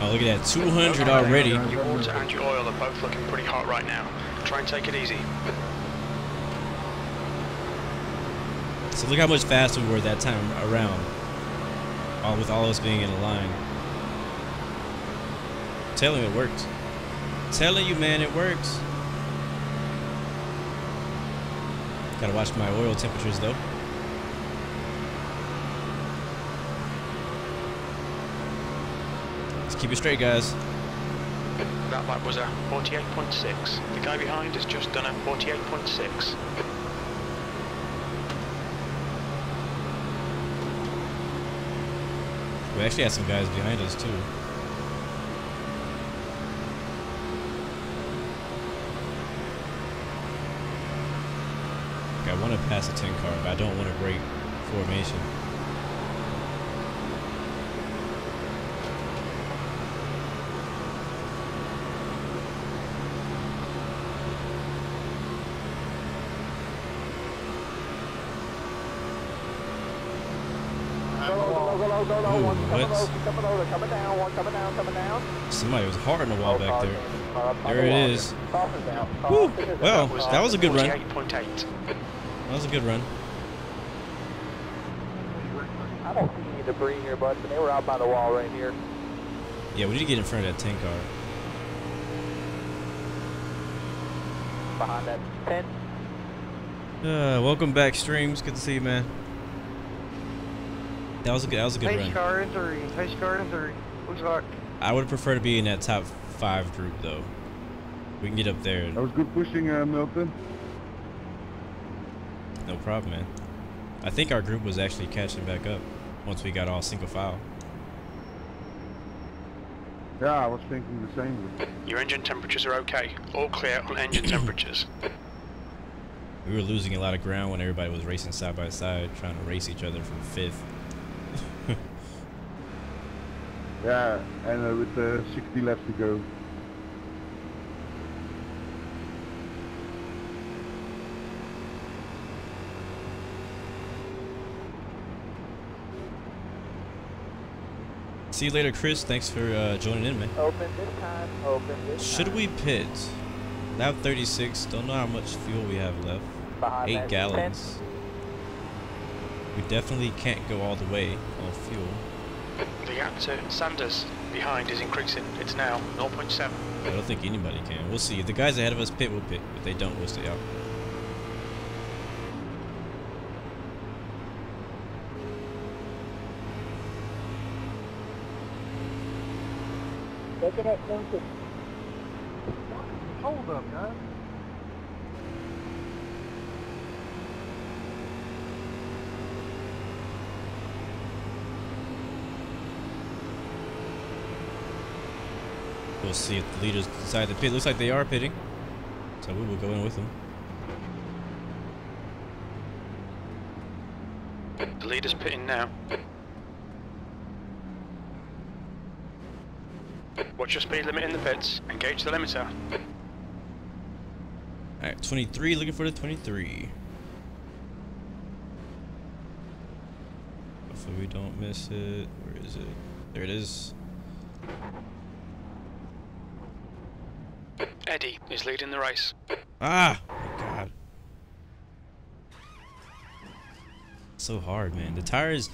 Oh, look at that, 200 already. Your water and your oil are both looking pretty hot right now. Try and take it easy. So look how much faster we were that time around, with all of us being in a line. I'm telling you, it works. I'm telling you, man, it works. Gotta watch my oil temperatures though. Let's keep it straight, guys. That lap was at 48.6. The guy behind has just done a 48.6. We actually have some guys behind us too. Okay, I want to pass a 10 car, but I don't want to break formation. Coming down. Somebody was hard on the wall back there. There it is. Whew. Well, that was a good run. That was a good run. I don't see any debris here, bud, but they were out by the wall right here. Yeah, we need to get in front of that 10 car. Behind that 10. Welcome back, streams. Good to see you, man. That was a good run. Pace car in 3. Pace car in 3. Looks like. I would prefer to be in that top 5 group though. We can get up there. That was good pushing, Milton. No problem, man. I think our group was actually catching back up once we got all single file. Yeah, I was thinking the same. Your engine temperatures are okay. All clear on engine temperatures. We were losing a lot of ground when everybody was racing side by side, trying to race each other for 5th. Yeah, and with 60 laps to go. See you later, Chris. Thanks for joining in, man. Open this time, open this Should time. we pit? Lap 36. Don't know how much fuel we have left. 8 gallons. We definitely can't go all the way on fuel. The gap to Sanders behind is increasing. It's now 0.7. I don't think anybody can. We'll see. If the guys ahead of us pit, we'll pit. If they don't, we'll stay out. Looking at something. Hold up, guys. We'll see if the leaders decide to pit. Looks like they are pitting, so we will go in with them. The leader's pitting now. Watch your speed limit in the pits. Engage the limiter. Alright, 23, looking for the 23. Hopefully we don't miss it. Where is it? There it is. Eddie is leading the race. Ah! Oh my god. So hard, man. The tires,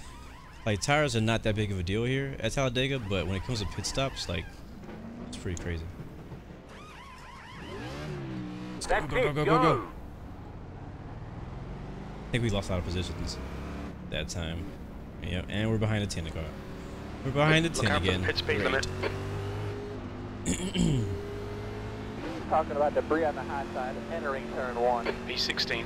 like, tires are not that big of a deal here at Talladega, but when it comes to pit stops, like, it's pretty crazy. Let's go, go, go, go, go, go. I think we lost a lot of positions that time. Yep, and we're behind the 10 car. We're behind the 10 again. Pit speed limit. Talking about debris on the high side, entering turn 1. V16.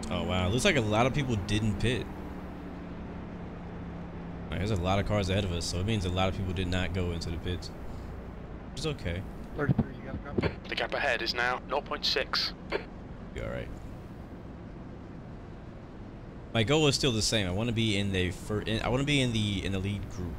Oh wow, looks like a lot of people didn't pit. Like, there's a lot of cars ahead of us, so it means a lot of people did not go into the pits. Which is okay. 33, you got a copy? The gap ahead is now 0.6. Be alright. My goal is still the same. I want to be in the I want to be in the lead group.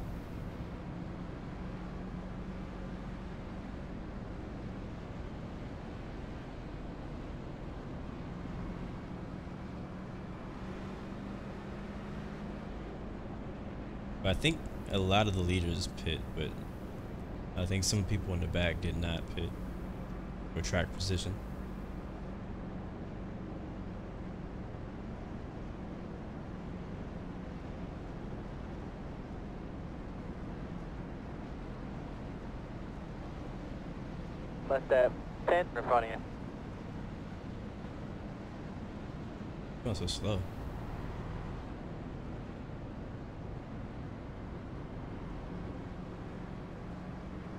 But I think a lot of the leaders pit, but I think some people in the back did not pit for track position. Must have 10 in front of you. Going so slow.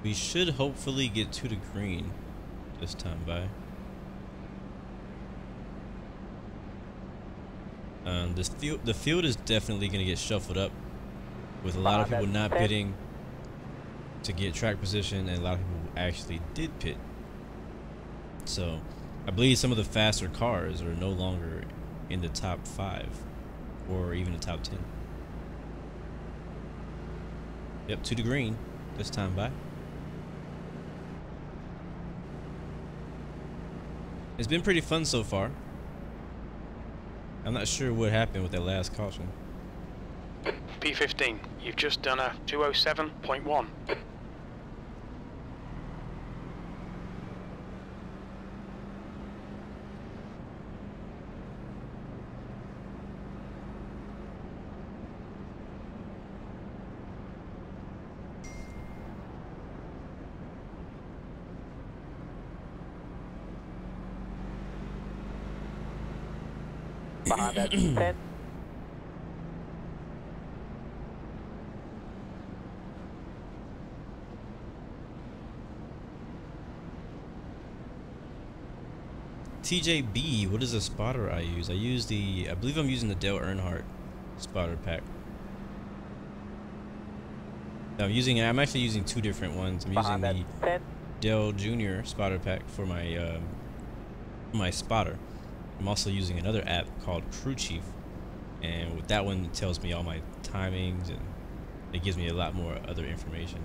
We should hopefully get to the green this time by. The field is definitely going to get shuffled up with a lot of people not pitting to get track position, and a lot of people actually did pit. So I believe some of the faster cars are no longer in the top 5 or even the top 10. Yep, to the green this time by. It's been pretty fun so far. I'm not sure what happened with that last caution. P15, you've just done a 207.1. Behind that 10. TJB, what is the spotter I use? I believe I'm using the Dale Earnhardt spotter pack. No, I'm actually using two different ones. I'm using the Dale Jr. spotter pack for my my spotter. I'm also using another app called Crew Chief, and with that one it tells me all my timings and it gives me a lot more other information.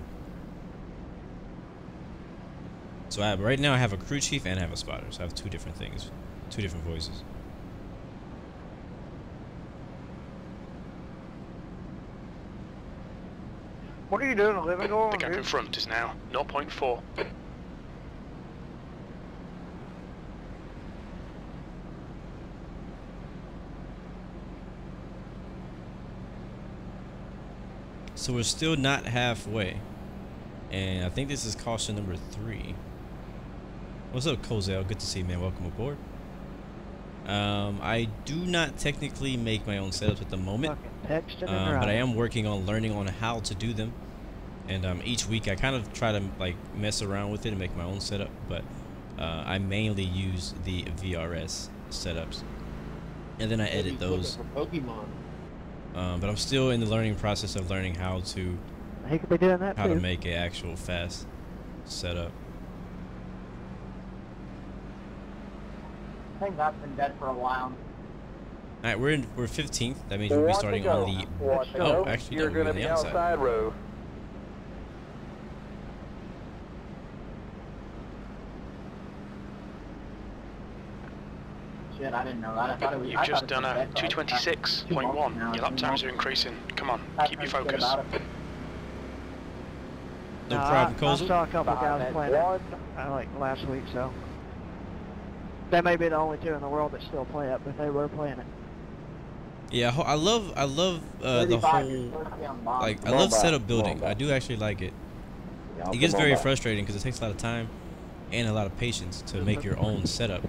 So right now I have a Crew Chief and I have a spotter, so I have two different things, two different voices. What are you doing, living going? The gap in front is now 0.4. So we're still not halfway, and I think this is caution number 3. What's up, Kozel? Good to see you, man. Welcome aboard. I do not technically make my own setups at the moment, but I am working on learning on how to do them. And each week I kind of try to like mess around with it and make my own setup, but I mainly use the VRS setups, and then I edit those. But I'm still in the learning process of learning how to make an actual fast setup. I think that's been dead for a while. Alright, we're 15th. That means we'll be starting on the actually you're gonna be outside row. Shit, I didn't know that. I thought it was. You've just done a 226.1. Your lap times are increasing. Come on, keep your focus. No problem, Kozel. I saw a couple guys playing it like last week, so they may be the only two in the world that still play it, but they were playing it. Yeah, I love the whole, like, I love setup building. I do actually like it. It gets very frustrating because it takes a lot of time and a lot of patience to make your own setup.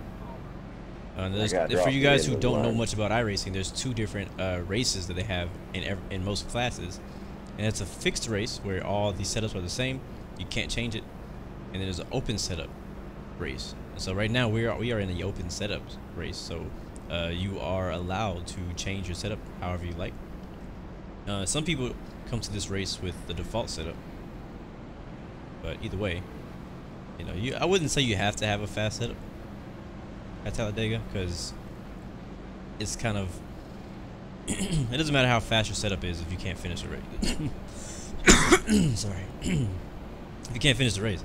For you guys who don't know much about iRacing, there's two different races that they have in most classes, and it's a fixed race where all the setups are the same, you can't change it, and then there's an open setup race. And so right now we are in the open setups race, so you are allowed to change your setup however you like. Some people come to this race with the default setup, but either way, you know, I wouldn't say you have to have a fast setup at Talladega, because it's kind of it doesn't matter how fast your setup is if you can't finish the race. Sorry. If you can't finish the race,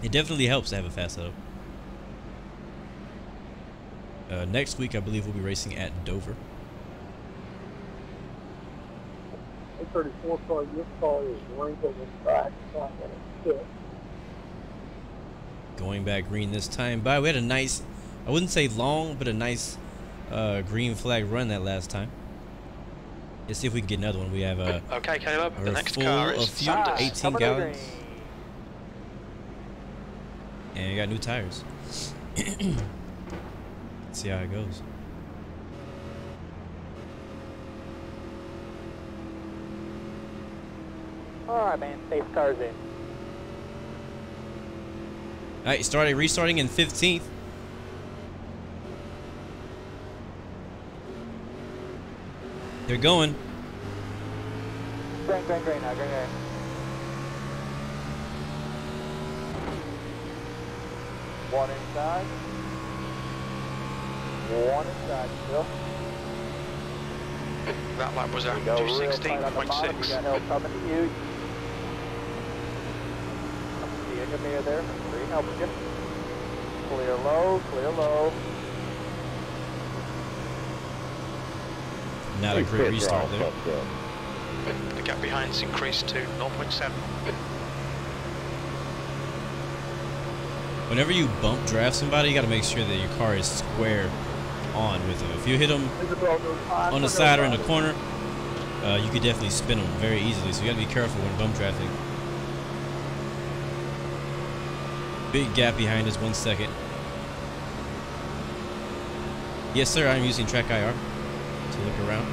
it definitely helps to have a fast setup. Next week I believe we'll be racing at Dover. 34 car, your car is wrinkled and cracked. Going back green this time. But we had a nice, I wouldn't say long, but a nice green flag run that last time. Let's see if we can get another one. We have a okay, Caleb. The next full car is of fuel, 18 gallons, and we got new tires. Let's see how it goes. All right, man. Safe cars in. Alright, restarting in 15th. They're going. Green. One inside. One inside still. That lap was at 216.6. Got help coming to you. See in your mirror there. Green helping you. Clear low, clear low. Not a great restart there. The gap behind's increased to 0.7. Whenever you bump draft somebody, you got to make sure that your car is square on with them. If you hit them on the side or in the corner, you could definitely spin them very easily. So you got to be careful when bump drafting. Big gap behind us, 1 second. Yes, sir, I'm using Track IR to look around.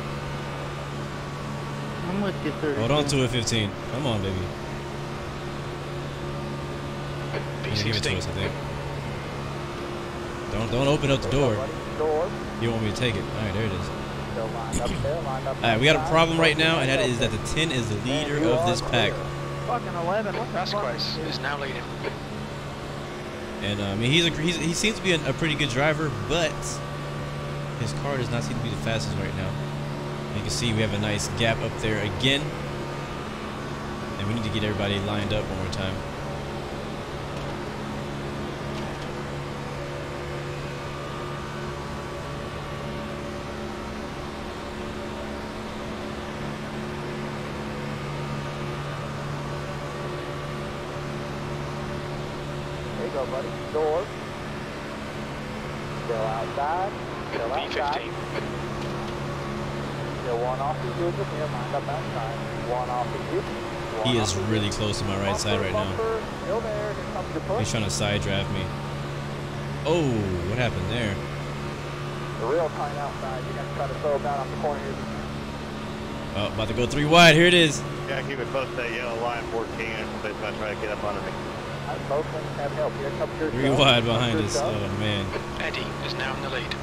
I'm with you, sir. Hold on to it, 15. Come on, baby. Give it to us, I think. Don't open up the door. You want me to take it? All right, there it is. All right, we got a problem right now, and that is that the 10 is the leader of this pack. Fucking 11. What the fuck? Vasquez is now leading. And I mean, he seems to be a pretty good driver, but his car does not seem to be the fastest right now. You can see we have a nice gap up there again, and we need to get everybody lined up one more time. Go, buddy. Door. Still outside. Still outside. P15. Still one off the user here. Mind up outside. One off the user. He is really close to my right side right now. Still there. Here comes your push. He's trying to side draft me. Oh, what happened there? The real time outside. You're going to try to throw down off the corner here. Oh, about to go 3 wide. Here it is. Yeah, keep it close to that yellow line 14. Somebody's going to try to get up under me. Both things have help. Here comes your 3 wide behind us. Oh, man. Eddie is now in the lead.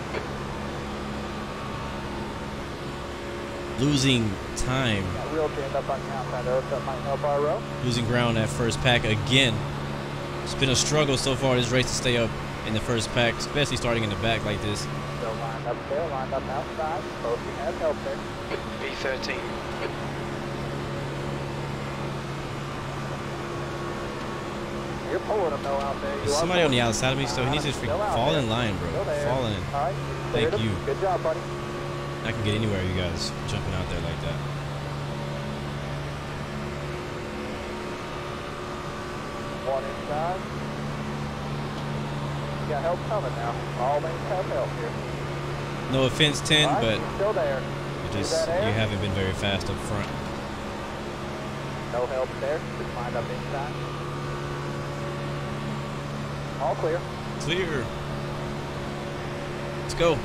Losing time. Real jammed up on the outside. That might help our row. Losing ground that first pack again. It's been a struggle so far this race to stay up in the first pack, especially starting in the back like this. Still lined up there, lined up outside. Both you have help there. P13. You're pulling them though out there. There's somebody on the outside of me, so he needs to fall in line, bro. Fall in. All right. Thank you. Good job, buddy. I can get anywhere, you guys, jumping out there like that. One inside. You got help coming now. All lanes have help here. No offense, 10, right, but still there. you haven't been very fast up front. No help there. Just lined up inside. All clear. Clear. Let's go.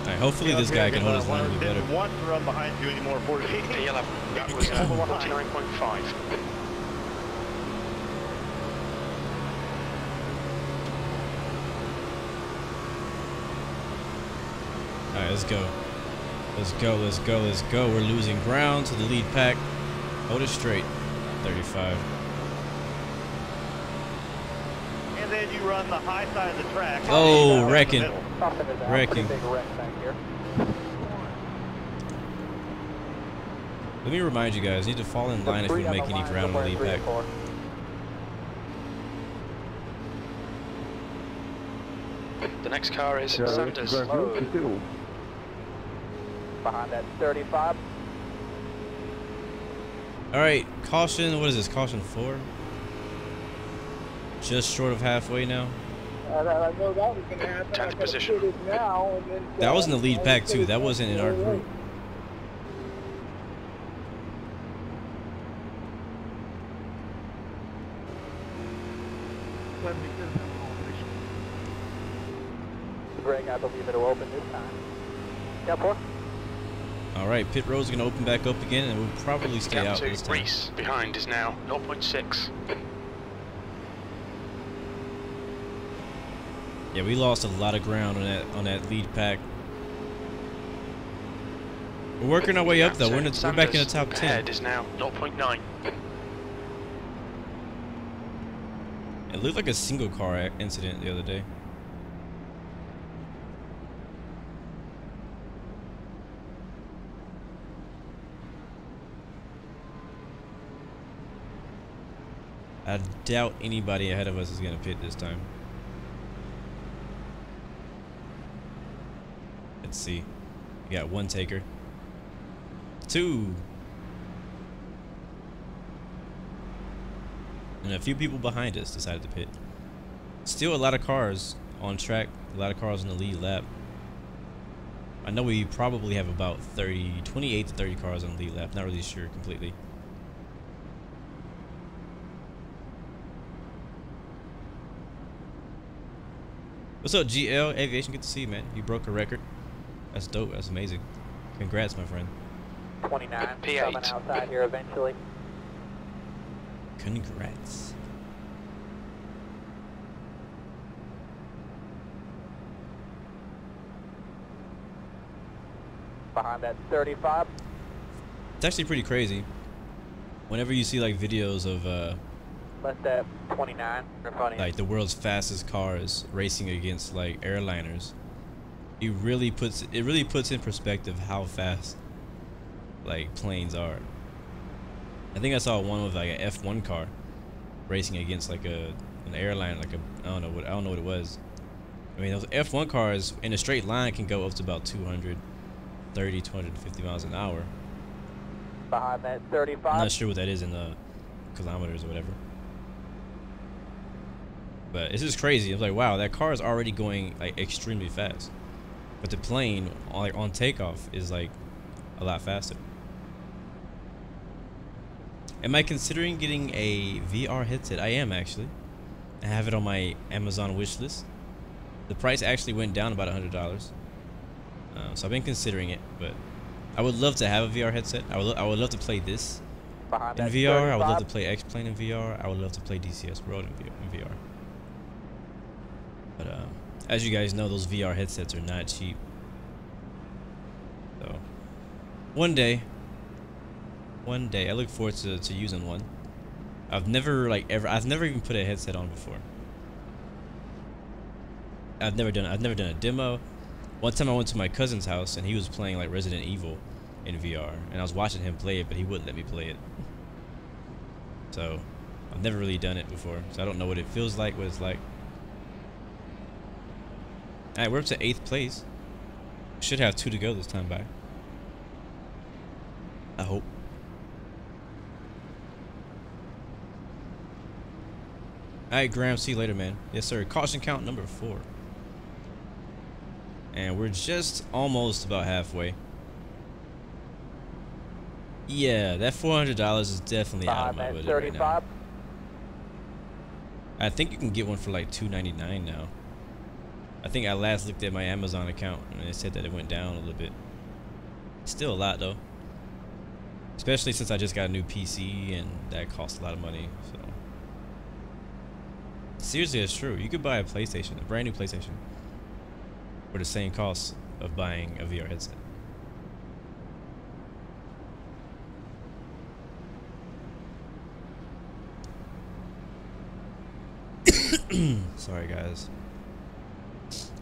Alright, hopefully this guy can hold his line a bit better. Didn't want to run behind you anymore, 14. P11. That was 49.5. Alright, let's go. Let's go, let's go, let's go. We're losing ground to the lead pack. Hold it straight. 35. And then you run the high side of the track. Oh, wrecking. Wrecking. Let me remind you guys, you need to fall in line if you make any ground in the lead pack. The next car is Sanders. Behind that 35. Alright, caution, what is this, caution 4? Just short of halfway now. I know that was going to happen. 10th position. Now, and then That was in the lead pack too, that wasn't in our group. Greg, I believe it'll open this time. Yeah, Porter. Alright, pit road's going to open back up again and we'll probably stay out this time. Reese behind is now 0.6. Yeah, we lost a lot of ground on that lead pack. We're working our way up though. We're back in the top 10. Ahead is now 0.9. It looked like a single car incident the other day. I doubt anybody ahead of us is going to pit this time. Let's see. We got 1 taker. 2. And a few people behind us decided to pit. Still a lot of cars on track. A lot of cars on the lead lap. I know we probably have about 28 to 30 cars on the lead lap. Not really sure completely. What's up, GL Aviation? Good to see you, man. You broke a record. That's dope. That's amazing. Congrats, my friend. 29. P8. Coming outside here eventually. Congrats. Behind that 35. It's actually pretty crazy. Whenever you see like videos of Left that 29 in front of you. like the world's fastest cars racing against like airliners, it really puts in perspective how fast like planes are. I think I saw one with like an F1 car racing against like an airline, like I don't know what it was. I mean, those F1 cars in a straight line can go up to about 230, 250 miles an hour. Behind that 35. I'm not sure what that is in kilometers or whatever. But it's just crazy. It's like, wow, that car is already going like extremely fast, but the plane on takeoff is like a lot faster. Am I considering getting a VR headset? I am actually. I have it on my Amazon wish list. The price actually went down about $100, so I've been considering it. But I would love to have a VR headset. I would love to play this in VR. I would love to play X-Plane in VR. I would love to play DCS World in VR. But as you guys know, those VR headsets are not cheap. So one day I look forward to using one. I've never even put a headset on before. I've never done a demo. One time I went to my cousin's house and he was playing like Resident Evil in VR, and I was watching him play it, but he wouldn't let me play it. So I've never really done it before, so I don't know what it feels like, what it's like. Alright, we're up to 8th place. Should have 2 to go this time back. I hope. Alright, Graeme, see you later, man. Yes, sir. Caution count number 4. And we're just almost about halfway. Yeah, that $400 is definitely out of my budget right now. I think you can get one for like $299 now. I think I last looked at my Amazon account and it said that it went down a little bit. Still a lot though. Especially since I just got a new PC and that costs a lot of money. So seriously, it's true. You could buy a PlayStation, a brand new PlayStation, for the same cost of buying a VR headset. Sorry guys.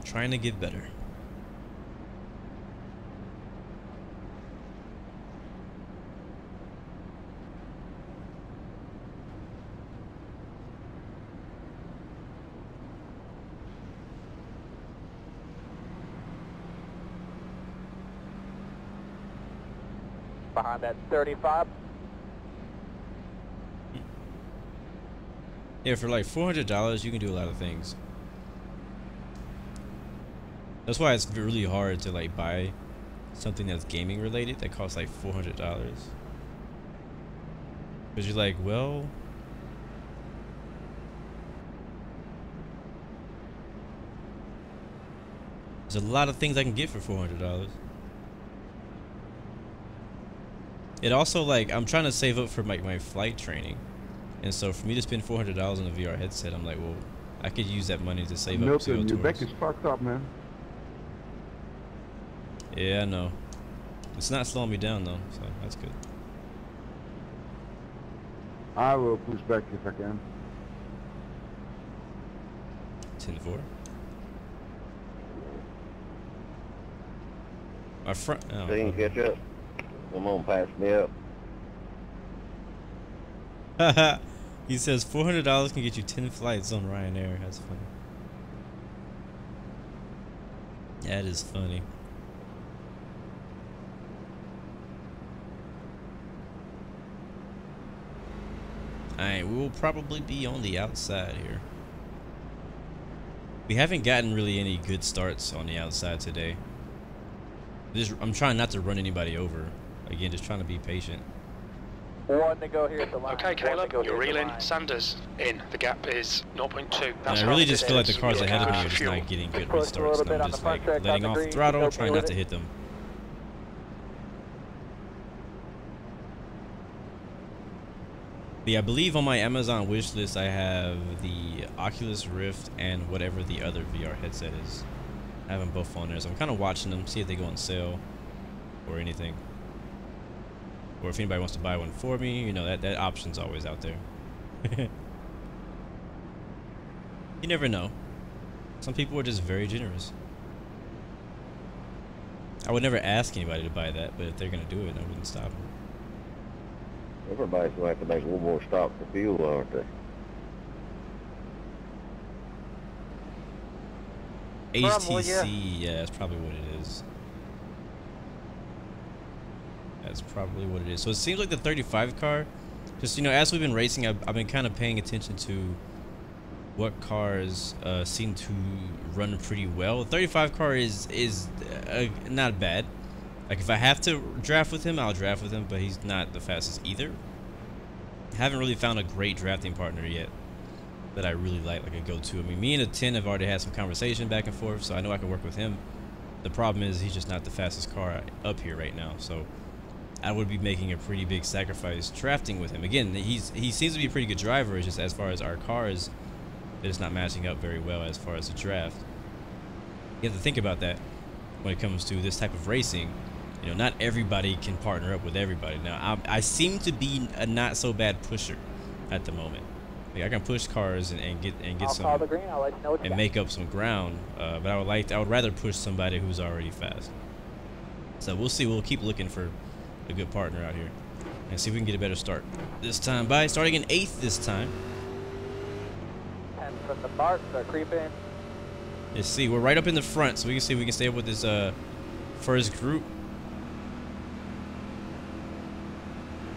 Trying to get better. Behind that 35. Yeah, for like $400 you can do a lot of things. That's why it's really hard to like buy something that's gaming related that costs like $400. Because you're like, well, there's a lot of things I can get for $400. It also, like, I'm trying to save up for my flight training. And so for me to spend $400 on a VR headset, I'm like, well, I could use that money to save up to go Milton, your towards. back is fucked up, man. Yeah, I know. It's not slowing me down though, so that's good. I will push back if I can. 10-4. My front. Oh, So you can catch up. Come on, pass me up. Haha. He says $400 can get you 10 flights on Ryanair. That's funny. That is funny. Alright, we will probably be on the outside here. We haven't gotten really any good starts on the outside today. I'm trying not to run anybody over. Again, just trying to be patient. One to go here at the line. Okay, Caleb, you're reeling. Sanders in. The gap is 0.2. And I really just feel like the cars ahead of me are just not getting good restarts. And I'm just like letting off the throttle, trying not to hit them. But yeah, I believe on my Amazon wish list I have the Oculus Rift and whatever the other VR headset is. I have them both on there, so I'm kind of watching them, see if they go on sale. or anything. Or if anybody wants to buy one for me, you know, that option's always out there. You never know. Some people are just very generous. I would never ask anybody to buy that, but if they're gonna do it, I wouldn't stop them. Everybody's going to have to make one more stop for fuel, aren't they? HTC, yeah, that's probably what it is. That's probably what it is. So it seems like the 35 car, just, you know, as we've been racing, I've been kind of paying attention to what cars seem to run pretty well. The 35 car is not bad. Like, if I have to draft with him, I'll draft with him, but he's not the fastest either. I haven't really found a great drafting partner yet that I really like a go-to. I mean, me and a 10 have already had some conversation back and forth, so I know I can work with him. The problem is he's just not the fastest car up here right now, so I would be making a pretty big sacrifice drafting with him. Again, he seems to be a pretty good driver. It's just as far as our cars, it's not matching up very well as far as the draft. You have to think about that when it comes to this type of racing. You know, not everybody can partner up with everybody. Now, I seem to be a not so bad pusher at the moment. Like, I can push cars and get some and make up some ground. But I would rather push somebody who's already fast. So we'll see. We'll keep looking for a good partner out here and see if we can get a better start this time. By starting in 8th this time. And from the mark, they're creeping. Let's see. We're right up in the front, so we can see if we can stay up with this first group.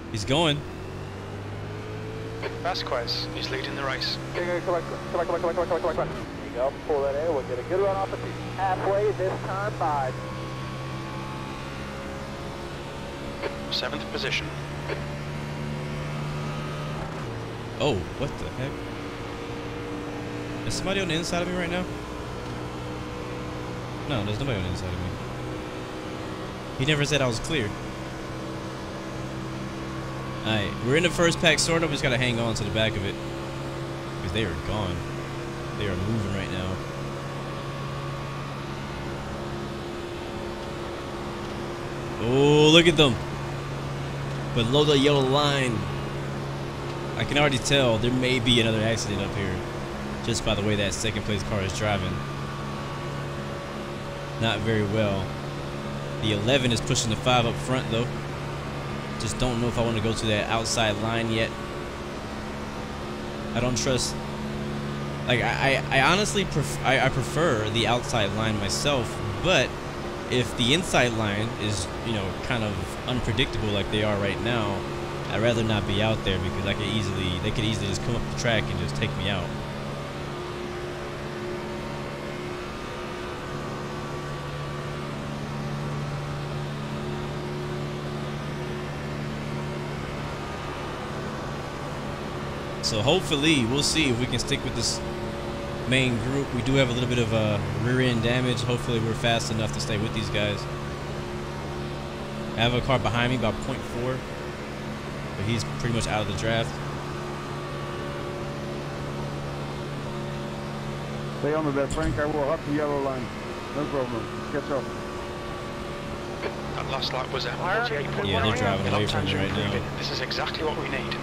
He's going. Vasquez, he's leading the race. Come on. There you go. Pull that in. We'll get a good run off the tee. Halfway this time by 7th position. Oh, what the heck? Is somebody on the inside of me right now? No, there's nobody on the inside of me. He never said I was clear. Alright, we're in the first pack, sort of. We just gotta hang on to the back of it, because they are gone. They are moving right now. Oh, look at them. Below the yellow line. I can already tell there may be another accident up here, just by the way that second place car is driving. Not very well. The 11 is pushing the 5 up front, though. Just don't know if I want to go to that outside line yet. I don't trust. Like, I honestly prefer the outside line myself, but if the inside line is, you know, kind of unpredictable like they are right now, I'd rather not be out there, because they could easily just come up the track and just take me out. So hopefully, we'll see if we can stick with this main group. We do have a little bit of rear end damage. Hopefully we're fast enough to stay with these guys. I have a car behind me, about 0.4, but he's pretty much out of the draft. Stay on that, Frank. I will up the yellow line. No problem. Catch up. That last lap was a 48.1. Yeah, they're driving away from me right now. This is exactly what we need.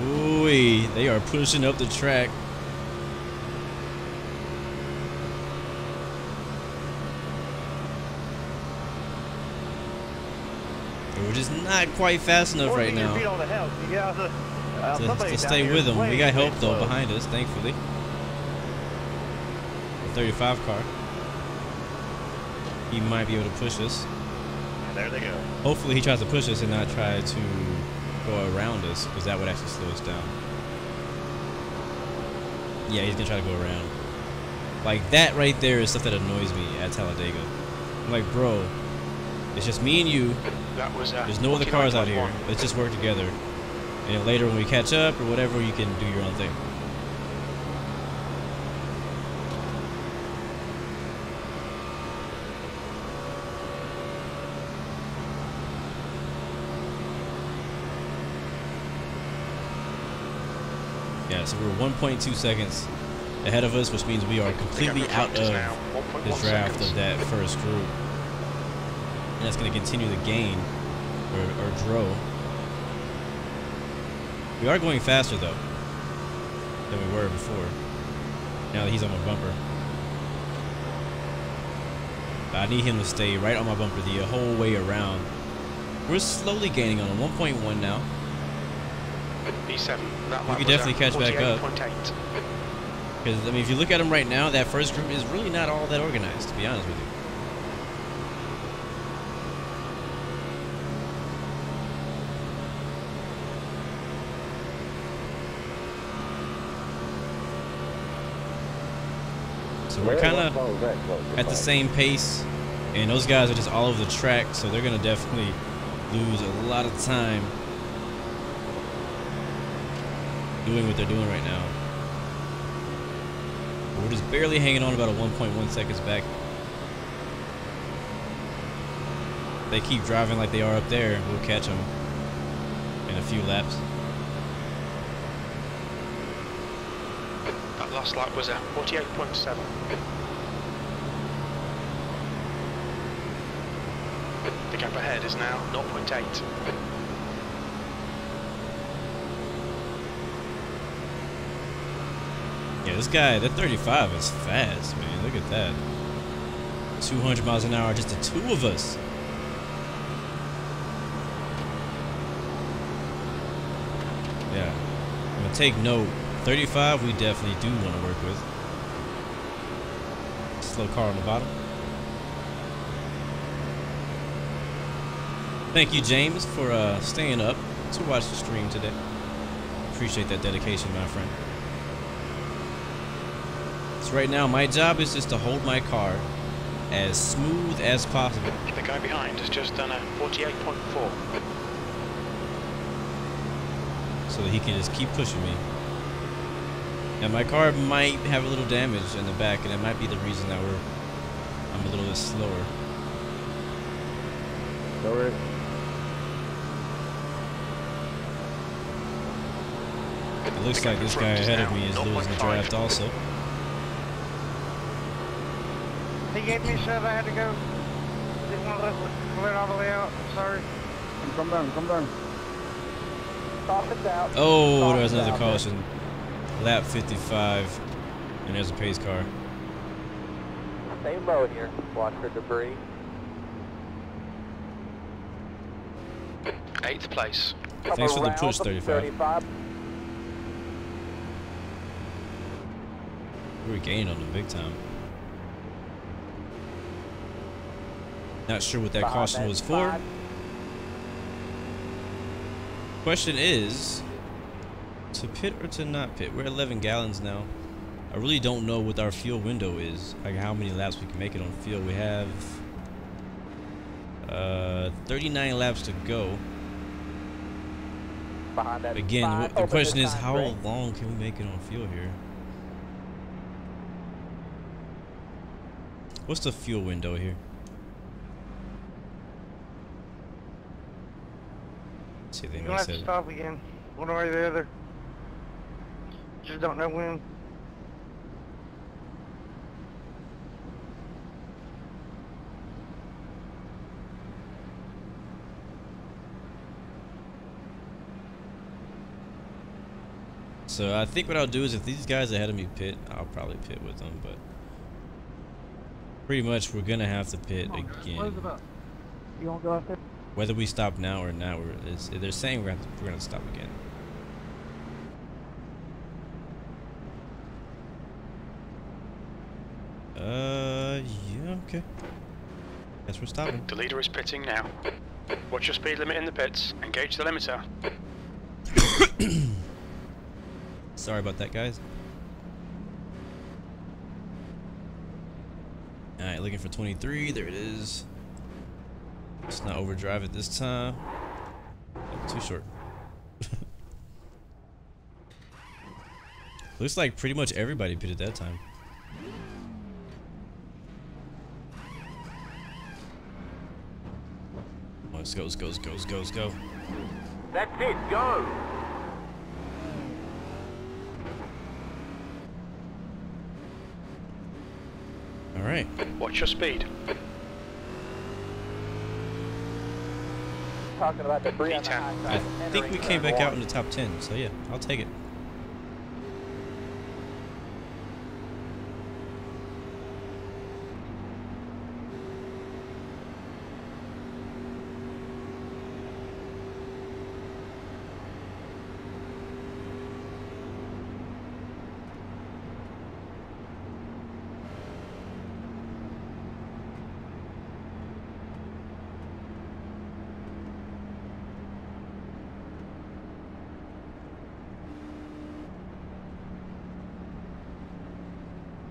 Ooh, they are pushing up the track. We're just not quite fast enough right now to stay with them. We got help though behind us, thankfully. The 35 car. He might be able to push us. And there they go. Hopefully he tries to push us and not try to go around us, because that would actually slow us down. Yeah, he's gonna try to go around. Like, that right there is stuff that annoys me at Talladega. I'm like, bro, it's just me and you. There's no other cars out here. Let's just work together. And then later when we catch up or whatever, you can do your own thing. Yeah, so we're 1.2 seconds ahead of us, which means we are completely out of the draft of that first group. and that's going to continue the gain or draw. We are going faster though than we were before. Now that he's on my bumper. But I need him to stay right on my bumper the whole way around. We're slowly gaining on him. 1.1 now. B7. We could definitely catch back up. Because, I mean, if you look at him right now, that first group is really not all that organized, to be honest with you. So we're kind of at the same pace, and those guys are just all over the track, so they're going to definitely lose a lot of time doing what they're doing right now. But we're just barely hanging on, about a 1.1 seconds back. They keep driving like they are up there, we'll catch them in a few laps. That last lap was at 48.7. The gap ahead is now 0.8. Yeah, this guy, that 35 is fast, man. Look at that. 200 miles an hour, just the two of us. Yeah, I'm gonna take note. 35 we definitely do want to work with. Slow car on the bottom. Thank you, James, for staying up to watch the stream today. Appreciate that dedication, my friend. So right now, my job is just to hold my car as smooth as possible. The guy behind has just done a 48.4. So that he can just keep pushing me. And my car might have a little damage in the back, and it might be the reason that I'm a little bit slower. Lower. It looks like this guy ahead of me is losing the draft also. He gave me shove, I had to go. Didn't want to let all the way out. I'm sorry. Come down, come down. Softens out. Oh, there's another caution. Lap 55, and there's a pace car. Stay low here. Watch for debris. 8th place. Thanks for the push, 35. We're gaining on them big time. Not sure what that caution was for. Question is, to pit or to not pit? We're at 11 gallons now. I really don't know what our fuel window is, like how many laps we can make it on fuel. We have 39 laps to go. Again, the question is, how long can we make it on fuel here? What's the fuel window here? Let's see if they You'll have to stop again, one way or the other. Just don't know when. So I think what I'll do is, if these guys ahead of me pit, I'll probably pit with them, but pretty much we're gonna have to pit again. You won't go out there? Whether we stop now or not, they're saying we're gonna stop again. Yeah, okay. Guess we're stopping. The leader is pitting now. Watch your speed limit in the pits. Engage the limiter. Sorry about that, guys. Alright, looking for 23. There it is. Let's not overdrive it this time. Oh, too short. Looks like pretty much everybody pitted that time. Let's go, let's go, let's go, let's go, let's go. That's it, go! Alright. Watch your speed. talking about debris on the high I side. think we came back out in the top 10, so yeah, I'll take it.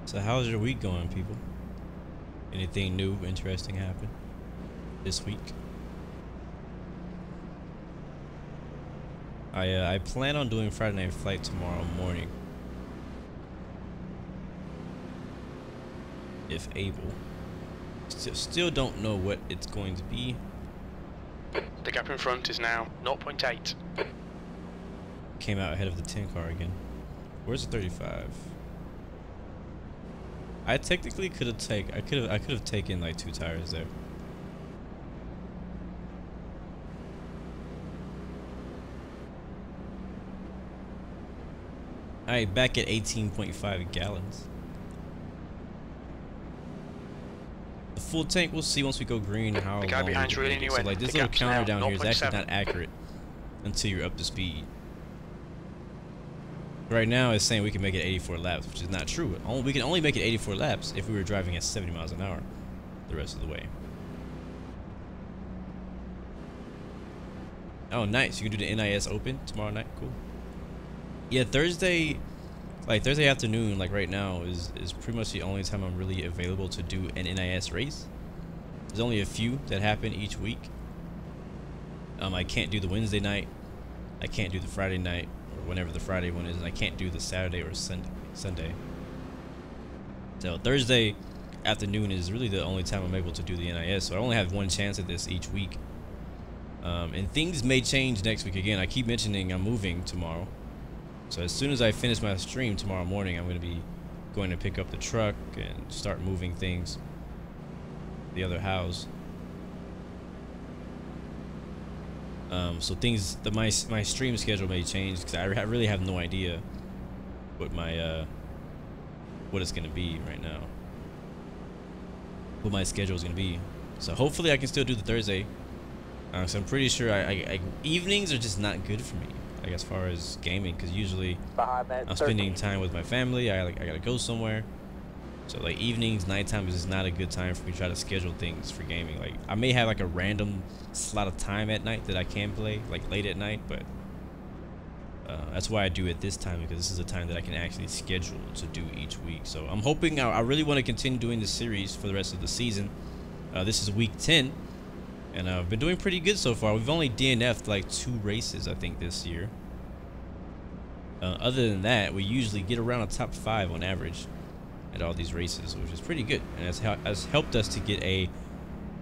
So how's your week going, people? Anything new, interesting happen this week? I plan on doing Friday Night Flight tomorrow morning, if able. Still don't know what it's going to be. The gap in front is now 0.8. Came out ahead of the 10 car again. Where's the 35? I technically could have I could have taken like 2 tires there. Alright, back at 18.5 gallons. The full tank, we'll see once we go green how the guy long behind's we really can make it. new. So like this little counter down here is actually not accurate until you're up to speed. Right now it's saying we can make it 84 laps, which is not true. We can only make it 84 laps if we were driving at 70 miles an hour the rest of the way. Oh, nice. You can do the NIS Open tomorrow night. Cool. Yeah, Thursday afternoon, like right now, is pretty much the only time I'm really available to do an NIS race. There's only a few that happen each week. I can't do the Wednesday night. I can't do the Friday night, or whenever the Friday one is, and I can't do the Saturday or Sunday. So Thursday afternoon is really the only time I'm able to do the NIS, so I only have one chance at this each week. And things may change next week again. I keep mentioning I'm moving tomorrow. So as soon as I finish my stream tomorrow morning, I'm going to be going to pick up the truck and start moving things to the other house. So things, my stream schedule may change because I really have no idea what my what it's going to be right now. What my schedule is going to be. So hopefully I can still do the Thursday. So I'm pretty sure evenings are just not good for me, like as far as gaming, because usually I'm spending time with my family. I gotta go somewhere. So like evenings, nighttime is just not a good time for me to try to schedule things for gaming. Like I may have like a random slot of time at night that I can play, like late at night, but that's why I do it this time, because this is a time that I can actually schedule to do each week. So I'm hoping, I really want to continue doing this series for the rest of the season. This is week 10. And I've been doing pretty good so far. We've only DNF'd like 2 races, I think, this year. Other than that, we usually get around a top 5 on average at all these races, which is pretty good. And has helped us to get a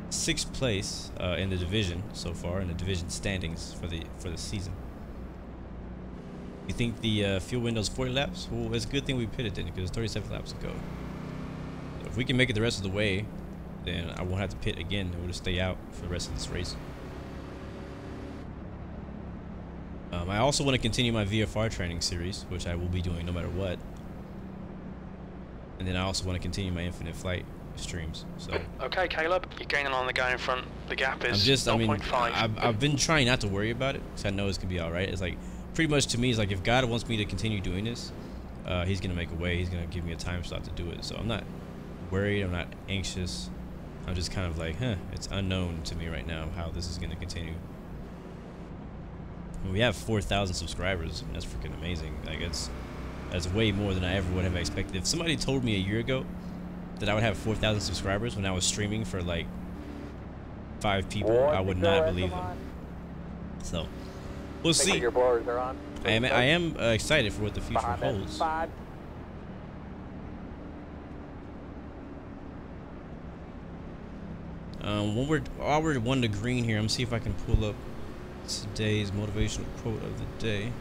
6th place in the division so far, in the division standings for the season. You think the fuel window's 40 laps? Well, it's a good thing we pitted then, because 37 laps to go. So if we can make it the rest of the way, then I won't have to pit again. We'll just stay out for the rest of this race. I also want to continue my VFR training series, which I will be doing no matter what. And then I also want to continue my Infinite Flight streams. So okay, Caleb, you're gaining on the guy in front. The gap is 0.5. I've been trying not to worry about it, because I know it's gonna be all right. It's like pretty much to me, it's like if God wants me to continue doing this, He's gonna make a way. He's gonna give me a time slot to do it. So I'm not worried. I'm not anxious. I'm just kind of like, it's unknown to me right now how this is going to continue. We have 4,000 subscribers, and that's freaking amazing. Like, that's way more than I ever would have expected. If somebody told me a year ago that I would have 4,000 subscribers when I was streaming for like 5 people, I would not believe them. So, we'll see. Your blowers are on. I am excited for what the future holds. While we're 1 to green here, I'm gonna see if I can pull up today's motivational quote of the day.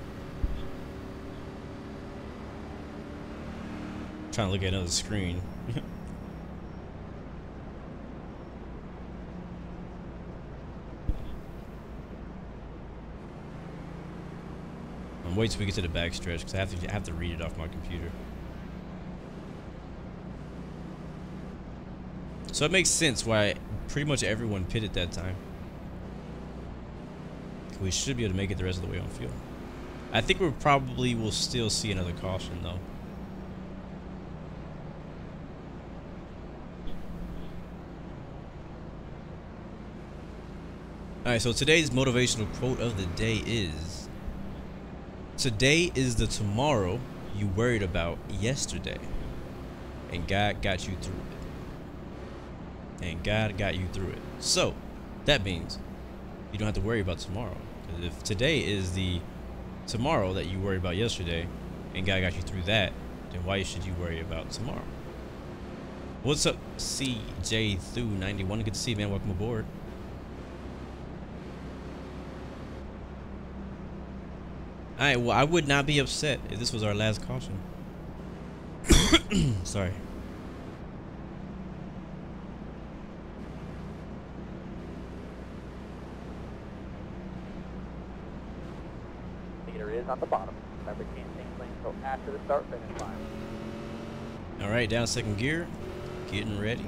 I'm trying to look at another screen. wait till we get to the back stretch because I have to read it off my computer. So it makes sense why pretty much everyone pitted that time. We should be able to make it the rest of the way on field. I think we probably will still see another caution though. Alright, so today's motivational quote of the day is: today is the tomorrow you worried about yesterday, and God got you through it. And God got you through it. So that means you don't have to worry about tomorrow. Because if today is the tomorrow that you worried about yesterday, and God got you through that, then why should you worry about tomorrow? What's up, CJ Thu 91? Good to see you, man. Welcome aboard. Alright, well, I would not be upset if this was our last caution. Sorry. Leader is on the bottom. Remember, can't change lane until after the start finish line. Alright, down second gear. Getting ready.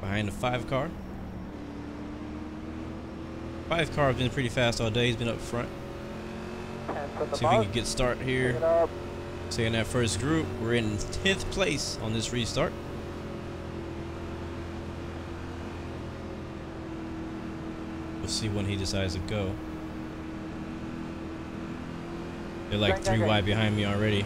Behind the 5 car. 5 car has been pretty fast all day. He's been up front. See if we can get start here. Taking that first group. We're in 10th place on this restart. We'll see when he decides to go. They're like 3 wide behind me already.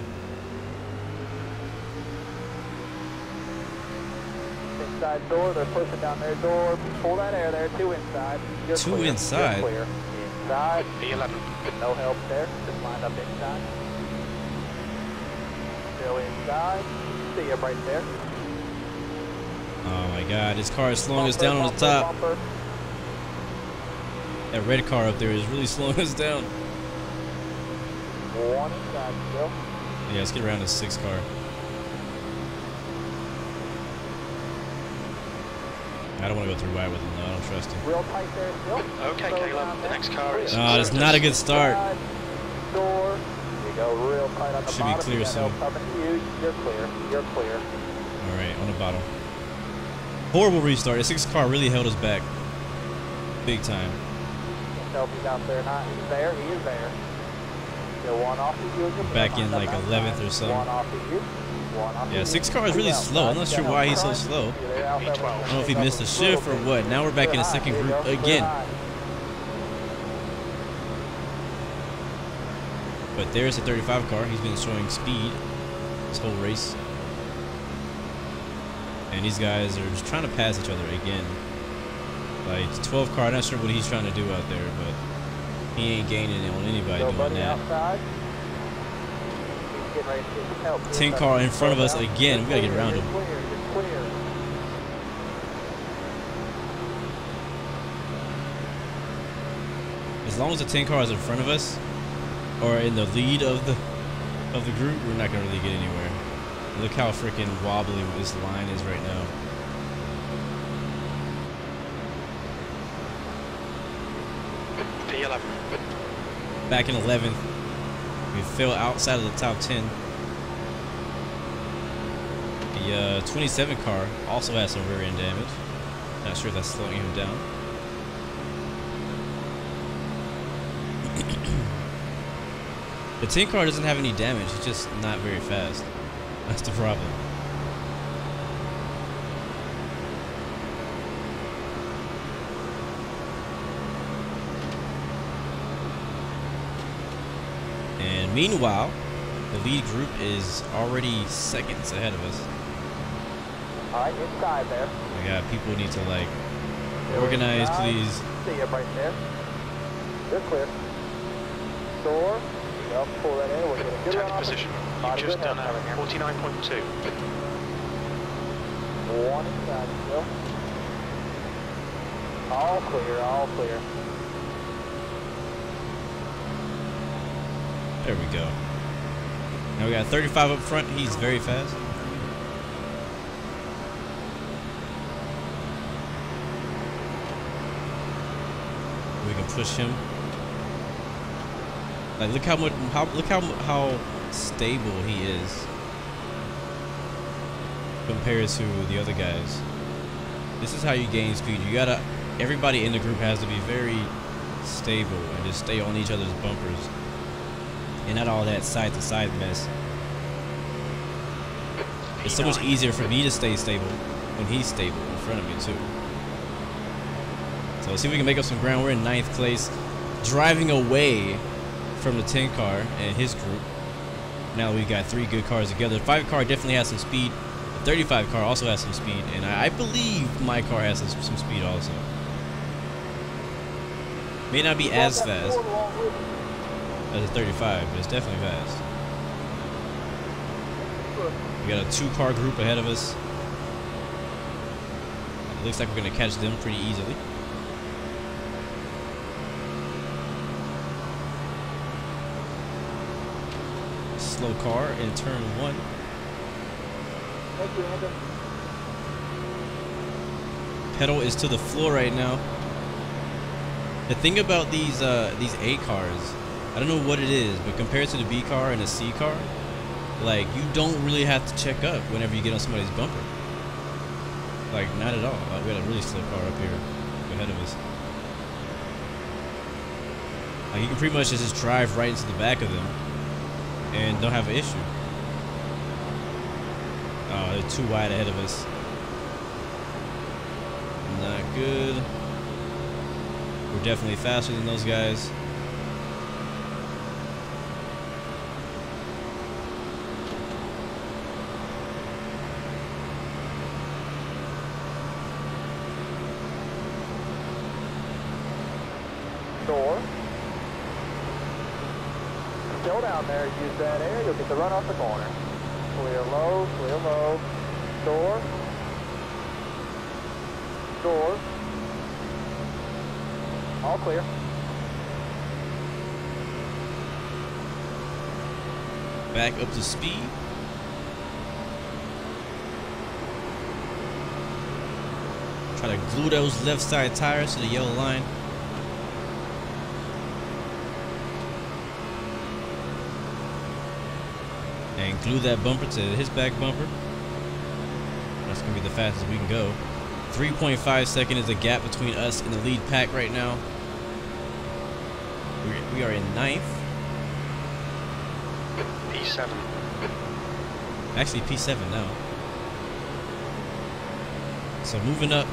Inside door, they're pushing down their door. Pull that air there, 2 inside. You're 2 clear. inside. You're clear. Inside. P11. No help there. Just lined up inside. Still inside. See you right there. Oh my God, this car is slowing us down on the top. That red car up there is really slowing us down. 1 inside still. Yeah, let's get around this 6 car. I don't want to go through wide with him though, I don't trust him. Real tight there still. Okay, Caleb, the next car is... Oh, it's not a good start. Door. You go real tight on the Should bottom. be clear soon. You're clear. You're clear. Alright, on the bottom. Horrible restart. The 6 car really held us back. Big time. Can't tell if he's out there or not. He's there. He is there. Still 1 off of you. Back in like 11th or something. 1 off of you. 1 off of you. Yeah, 6 car is really slow. I'm not sure why he's so slow. I don't know if he missed a shift or what. Now we're back in the second group again. But there's the 35 car. He's been showing speed this whole race. And these guys are just trying to pass each other again. Like, the 12 car, I'm not sure what he's trying to do out there, but he ain't gaining on anybody doing that. 10 car in front of us again. We gotta get around him. As long as the 10 car is in front of us, or in the lead of the group, we're not gonna really get anywhere. Look how freaking wobbly this line is right now. P11. Back in 11th. We fell outside of the top 10. The 27 car also has some rear end damage. Not sure if that's slowing him down. The 10 car doesn't have any damage. It's just not very fast. That's the problem. And meanwhile, the lead group is already seconds ahead of us. Alright, inside there. We got people need to like organize, please. See you right there. You're clear. Door. Yep, pull that in. We're getting a good 10th position. You've just done a 49.2. 1 inside still. All clear, all clear. There we go. Now we got 35 up front. He's very fast. We can push him. Like, look how stable he is compared to the other guys. This is how you gain speed. You gotta, everybody in the group has to be very stable and just stay on each other's bumpers and not all that side to side mess. It's so much easier for me to stay stable when he's stable in front of me too. So let's see if we can make up some ground. We're in 9th place, driving away from the 10 car and his group. Now we've got 3 good cars together. The 5 car definitely has some speed. The 35 car also has some speed, and I believe my car has some speed also. May not be as fast as a 35, but it's definitely fast. We got a 2 car group ahead of us. It looks like we're gonna catch them pretty easily. Slow car in turn 1. Pedal is to the floor right now. The thing about these A cars, I don't know what it is, but compared to the B car and the C car, like, you don't really have to check up whenever you get on somebody's bumper. Like, not at all. We got a really slow car up here ahead of us. Like, you can pretty much just drive right into the back of them and don't have an issue. Oh, they're too wide ahead of us. Not good. We're definitely faster than those guys. Door. Still down there, use that air, you'll get the run off the corner. Clear low, clear low. Door. Door. All clear. Back up to speed. Try to glue those left side tires to the yellow line. And glue that bumper to his back bumper. That's going to be the fastest we can go. 3.5 seconds is the gap between us and the lead pack right now. We are in 9th. P7. Actually, P7 now. So moving up.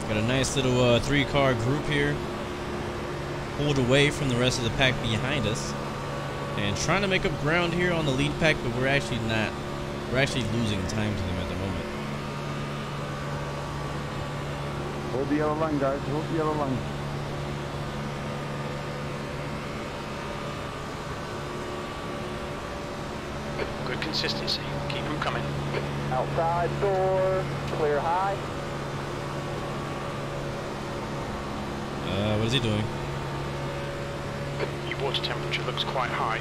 Got a nice little 3-car group here, pulled away from the rest of the pack behind us, and trying to make up ground here on the lead pack, but we're actually not. We're actually losing time to them at the moment. Hold the yellow line, guys. Hold the yellow line. Good consistency. Keep them coming. Outside door, clear high. What is he doing? Your water temperature looks quite high.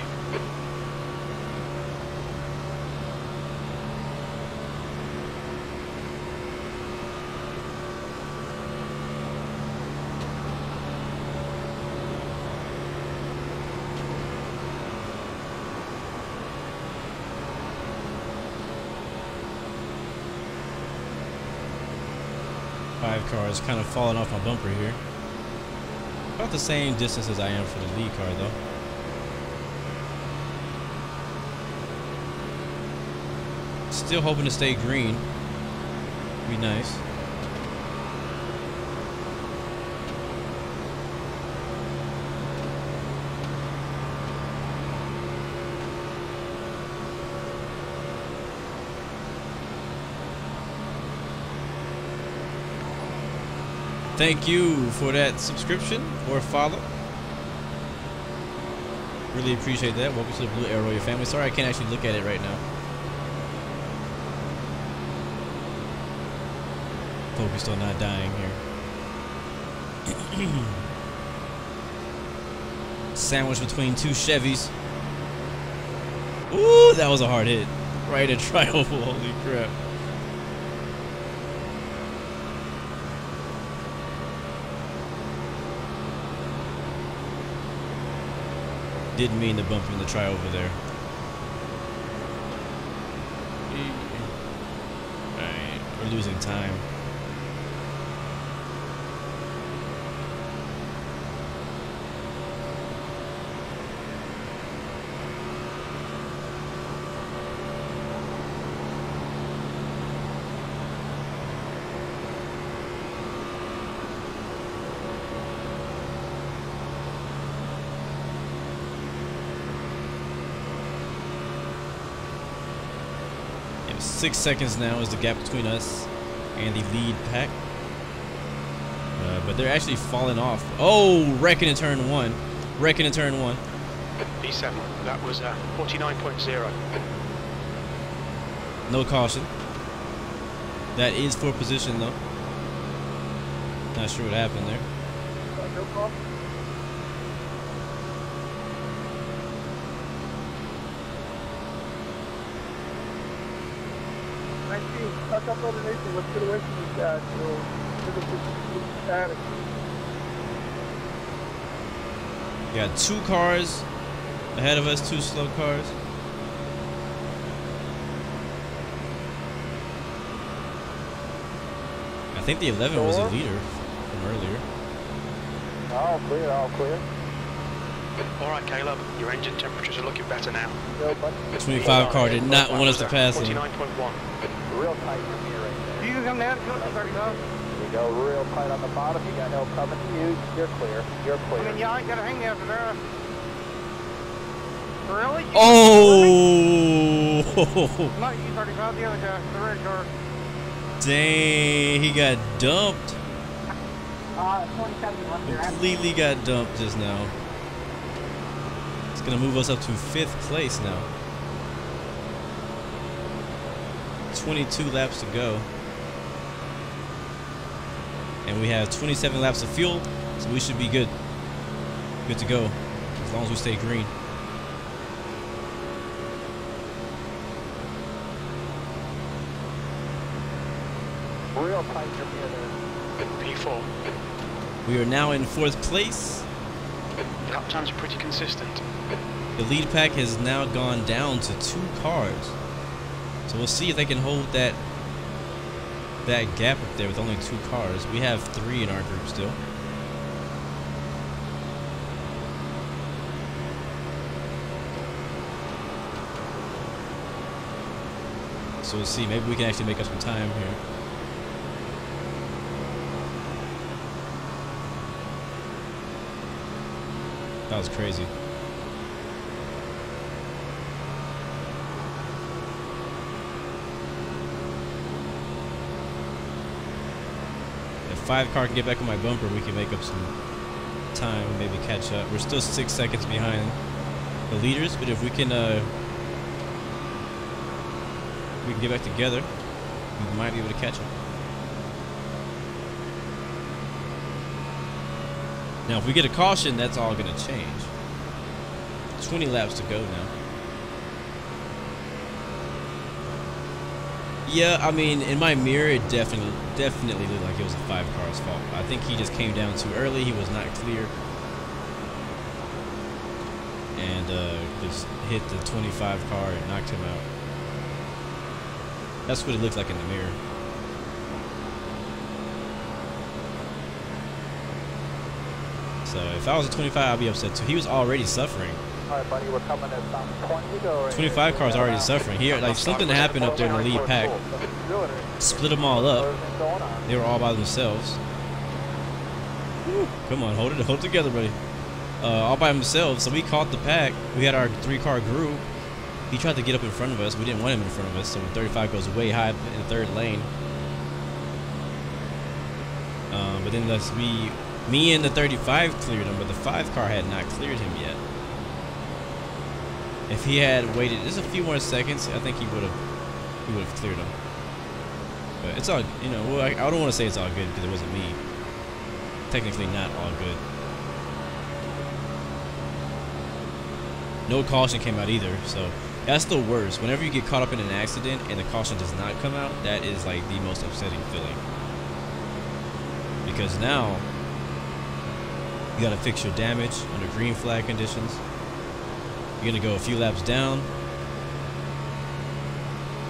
Five cars kind of falling off my bumper here. About the same distance as I am for the lead car, though. Still hoping to stay green. Be nice. Thank you for that subscription or follow. Really appreciate that. Welcome to the Blue Arrow, your family. Sorry I can't actually look at it right now. Focused on not dying here. Sandwiched between two Chevys. Ooh, that was a hard hit. Right at tri-oval, holy crap. Didn't mean to bump in the tri-over there. Alright, we're losing time. Yeah, 6 seconds now is the gap between us and the lead pack. But they're actually falling off. Oh, wrecking in turn 1. Wrecking in turn 1. B7, that was 49.0. No caution. That is for position though. Not sure what happened there. No problem. Tuck up underneath and let's get away from this guy. So it's static. We got 2 cars ahead of us, 2 slow cars. I think the 11 was a leader from earlier. All clear, all clear. Alright, Caleb, your engine temperatures are looking better now. The 25 car did not want us to pass him. 49.1. Real tight from here right there. You can come down to 35. You go real tight on the bottom. You got no coming to you. You're clear. You're clear. I mean, y'all ain't got to hang there for there. Really? Oh! Not you, 35, the other guy, the red car. Dang, he got dumped. 27 left there. Completely got dumped just now. It's gonna move us up to 5th place now. 22 laps to go. And we have 27 laps of fuel, so we should be good. Good to go, as long as we stay green. Real tight from here there. P4. We are now in 4th place. Lap times are pretty consistent. The lead pack has now gone down to 2 cars. So we'll see if they can hold that gap up there with only 2 cars. We have 3 in our group still. So we'll see. Maybe we can actually make up some time here. That was crazy. If 5 car can get back on my bumper, we can make up some time and maybe catch up. We're still 6 seconds behind the leaders, but if we can get back together, we might be able to catch them. Now, if we get a caution, that's all going to change. 20 laps to go now. Yeah, I mean, in my mirror, it definitely looked like it was a 5 car's fault. I think he just came down too early. He was not clear. And just hit the 25 car and knocked him out. That's what it looked like in the mirror. So if I was a 25, I'd be upset too. He was already suffering. All right, buddy, we're coming at 20 to go. 25 car's already suffering. Here, like something happened up there in the lead pack. Split them all up. They were all by themselves. Woo. Come on, hold it together, buddy. All by themselves. So we caught the pack. We had our 3-car group. He tried to get up in front of us. We didn't want him in front of us. So 35 goes way high in the 3rd lane. But then me and the 35 cleared him, but the 5 car had not cleared him yet. If he had waited just a few more seconds, I think he would have cleared him. But it's all, you know, well, I don't want to say it's all good because it wasn't me. Technically not all good. No caution came out either, so that's the worst. Whenever you get caught up in an accident and the caution does not come out, that is like the most upsetting feeling. Because now you gotta fix your damage under green flag conditions. You're gonna go a few laps down.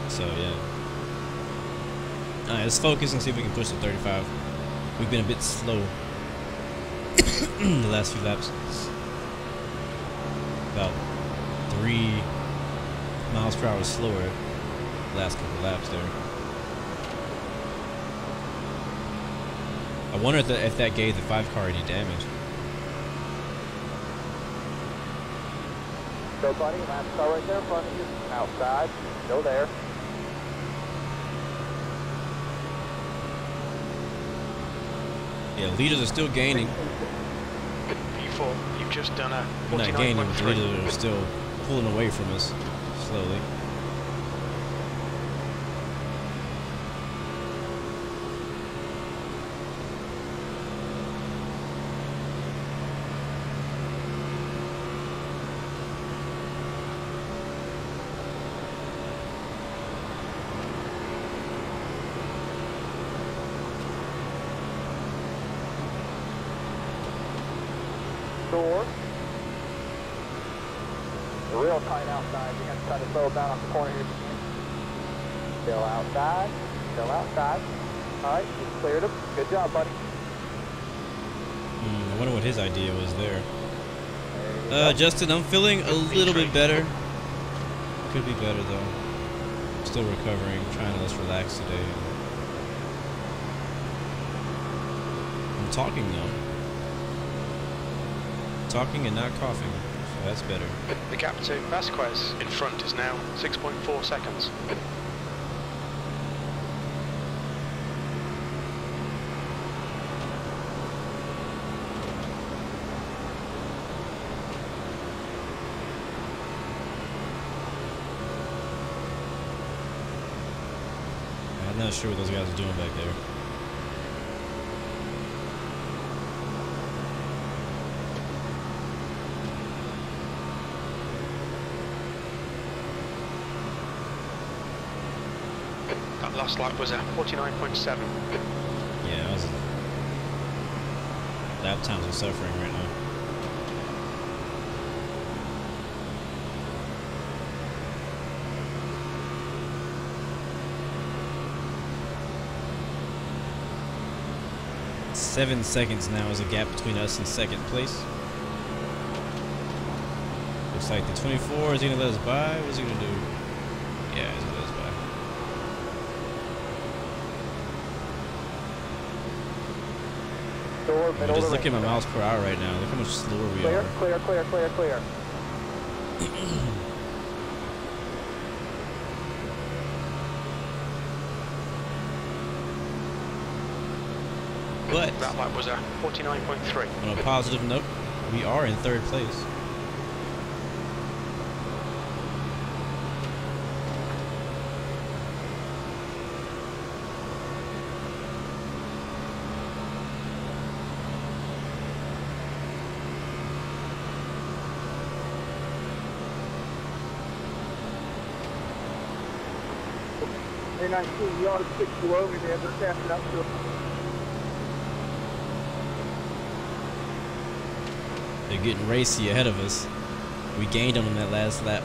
So yeah. Alright, let's focus and see if we can push the 35. We've been a bit slow the last few laps. About 3 miles per hour slower the last couple laps there. I wonder if that gave the 5 car any damage. Go, buddy. Last car right there in front of you. Outside. Go there. Yeah, leaders are still gaining. P4, you've just done a We're not gaining, but the leaders are still pulling away from us slowly. Door. You're real tight outside. You're going to try to slow down off the corner here. Still outside. Still outside. All right, you cleared him. Good job, buddy. I wonder what his idea was there. Justin, I'm feeling a little bit better. Could be better though. Still recovering. Trying to less relax today. I'm talking though. Talking and not coughing, so that's better. The gap to Vasquez in front is now 6.4 seconds. I'm not sure what those guys are doing back there. That last lap was a 49.7. Yeah, lap times are suffering right now. Seven seconds now is a gap between us and second place. Looks like the 24 is he gonna let us by. What's he gonna do? Yeah, he's gonna let us by. Just look at my miles per hour right now. Look how much slower we are. Clear. But that lap was a 49.3. On a positive note, we are in third place. A19, you ought to stick below me there. They're catching up to it. They're getting racy ahead of us. We gained on them that last lap.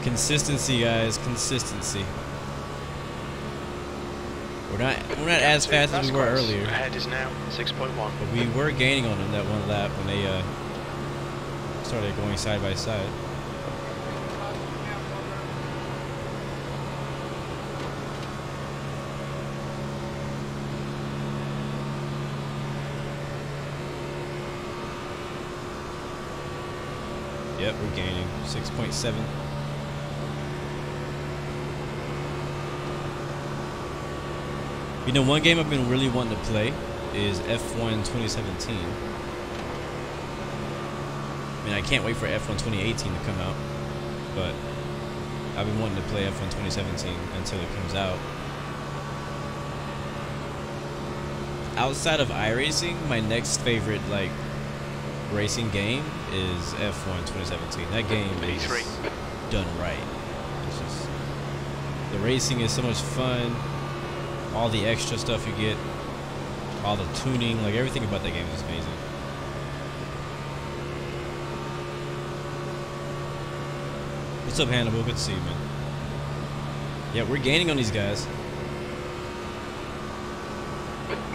Consistency, guys. Consistency. We're not as fast as we were earlier. Ahead is now 6.1. But we were gaining on them that one lap when they started going side by side. Yep, we're gaining 6.7. You know, one game I've been really wanting to play is F1 2017. I mean, I can't wait for F1 2018 to come out, but I've been wanting to play F1 2017 until it comes out. Outside of iRacing, my next favorite, like, racing game is F1 2017. That game is done right. It's just, the racing is so much fun. All the extra stuff you get, all the tuning, like everything about that game is amazing. What's up, Hannibal? Good to see you, man. Yeah, we're gaining on these guys.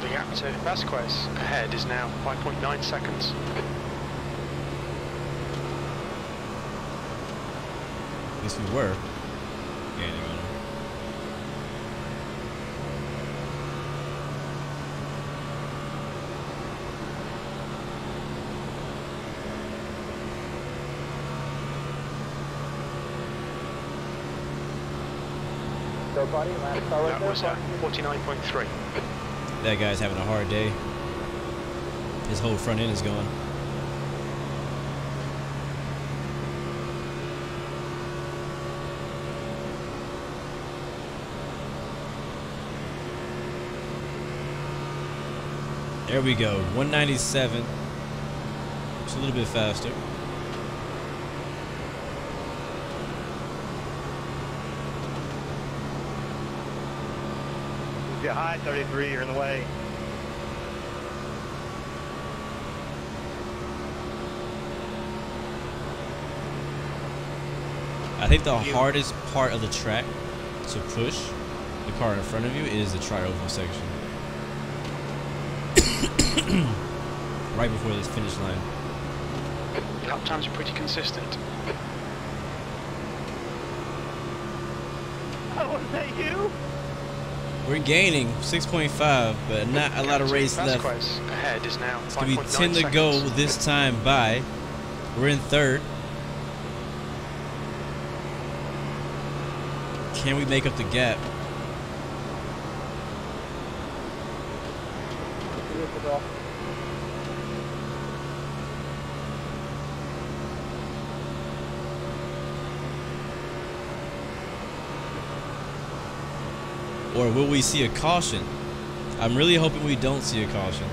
The gap to Vasquez ahead is now 5.9 seconds. At least we were gaining on them. Go, buddy. Last car right That was 49.3. That guy's having a hard day. His whole front end is gone. There we go, 197. Just a little bit faster. Get high, 33, you're in the way. I think the hardest part of the track to push the car in front of you is the tri-oval section. Right before this finish line. Lap times are pretty consistent. Oh, was that you? We're gaining 6.5, but not a lot of race left. Ahead is now It's going to be 10 to go this time by. We're in third. Can we make up the gap? Or will we see a caution? I'm really hoping we don't see a caution.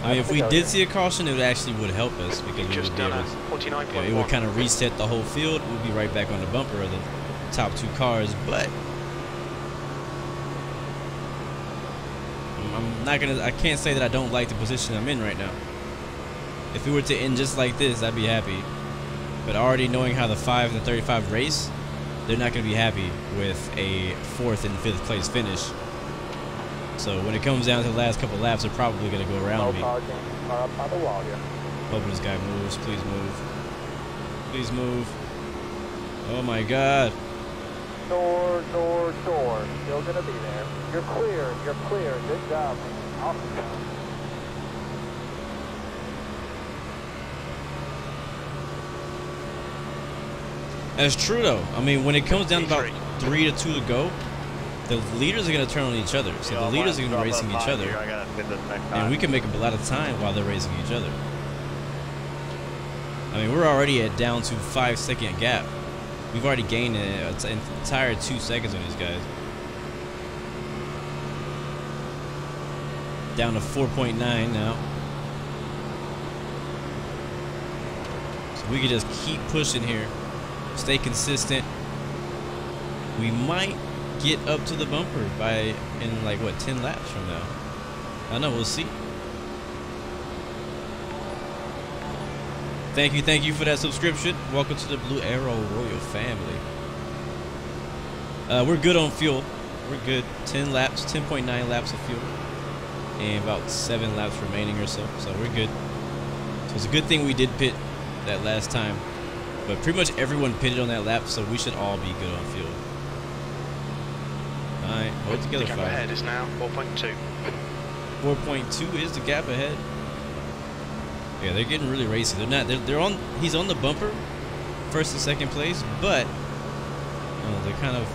I mean, if we did see a caution, it actually would help us because we would be able to, it would kind of reset the whole field. We'd be right back on the bumper of the top two cars. But I'm not gonna. I can't say that I don't like the position I'm in right now. If we were to end just like this, I'd be happy. But already knowing how the 5 and the 35 race, they're not going to be happy with a 4th and 5th place finish. So when it comes down to the last couple laps, they're probably going to go around me. Hoping this guy moves. Please move. Please move. Oh my God. Door. Still going to be there. You're clear. Good job. Awesome job. That's true though. I mean, when it comes down to about 3 to 2 to go, the leaders are going to turn on each other. So the leaders are going to be racing each other. And we can make up a lot of time while they're racing each other. I mean, we're already at down to 5-second gap. We've already gained an entire 2 seconds on these guys. Down to 4.9 now. So we can just keep pushing here. Stay consistent. We might get up to the bumper in like what, 10 laps from now. I don't know, we'll see. Thank you for that subscription. Welcome to the Blue Arrow Royal family. We're good on fuel. We're good. 10 laps, 10.9 laps of fuel, and about 7 laps remaining or so. So we're good. So it's a good thing we did pit that last time. But pretty much everyone pitted on that lap, so we should all be good on fuel. Alright, hold together. The gap ahead is now 4.2. 4.2 is the gap ahead. Yeah, they're getting really racy. They're not. They're on. He's on the bumper, first and second place, but they're kind of.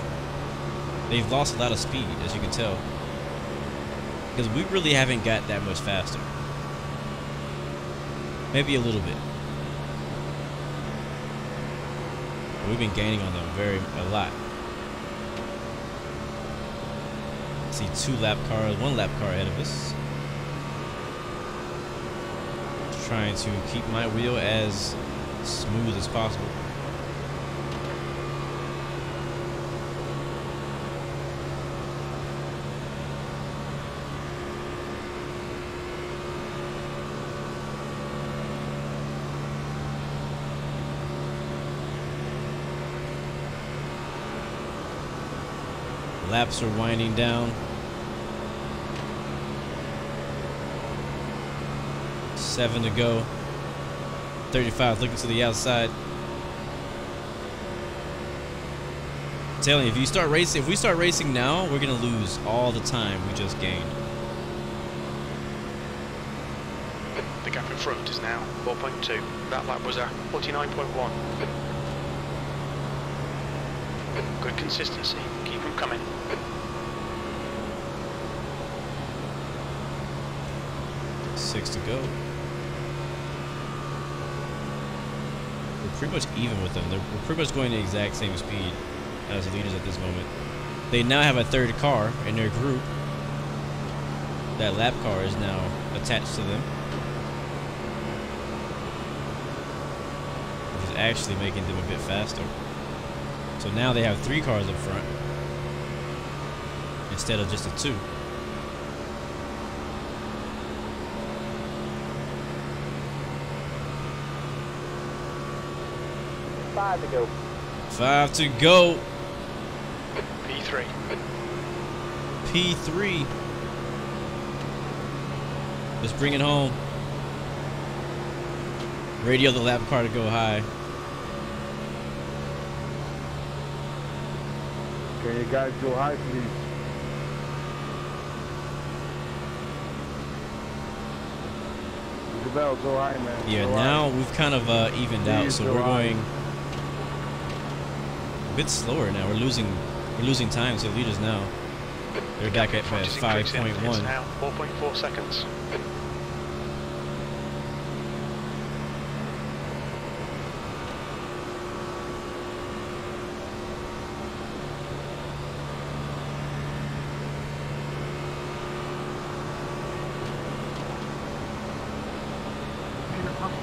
They've lost a lot of speed, as you can tell, because we really haven't got that much faster. Maybe a little bit. We've been gaining on them a lot. See 2 lap cars, 1 lap car ahead of us. trying to keep my wheel as smooth as possible. Laps are winding down. 7 to go. 35 looking to the outside. I'm telling you, if we start racing now, we're gonna lose all the time we just gained. The gap in front is now 4.2. That lap was a 49.1. Good consistency. Keep them coming. Six to go. We're pretty much even with them. We're pretty much going the exact same speed as the leaders at this moment. They now have a third car in their group. That lap car is now attached to them, which is actually making them a bit faster. So now they have 3 cars up front instead of just a 2. Five to go. 5 to go. P3. P3. Let's bring it home. Radio the lap car to go high. Can you guys go high, please? Isabel, go high, man. Yeah, go now high. we've kind of evened out, so we're going a bit slower now. We're losing time to the leaders now. They're back at 5.1. Now 4.4 seconds.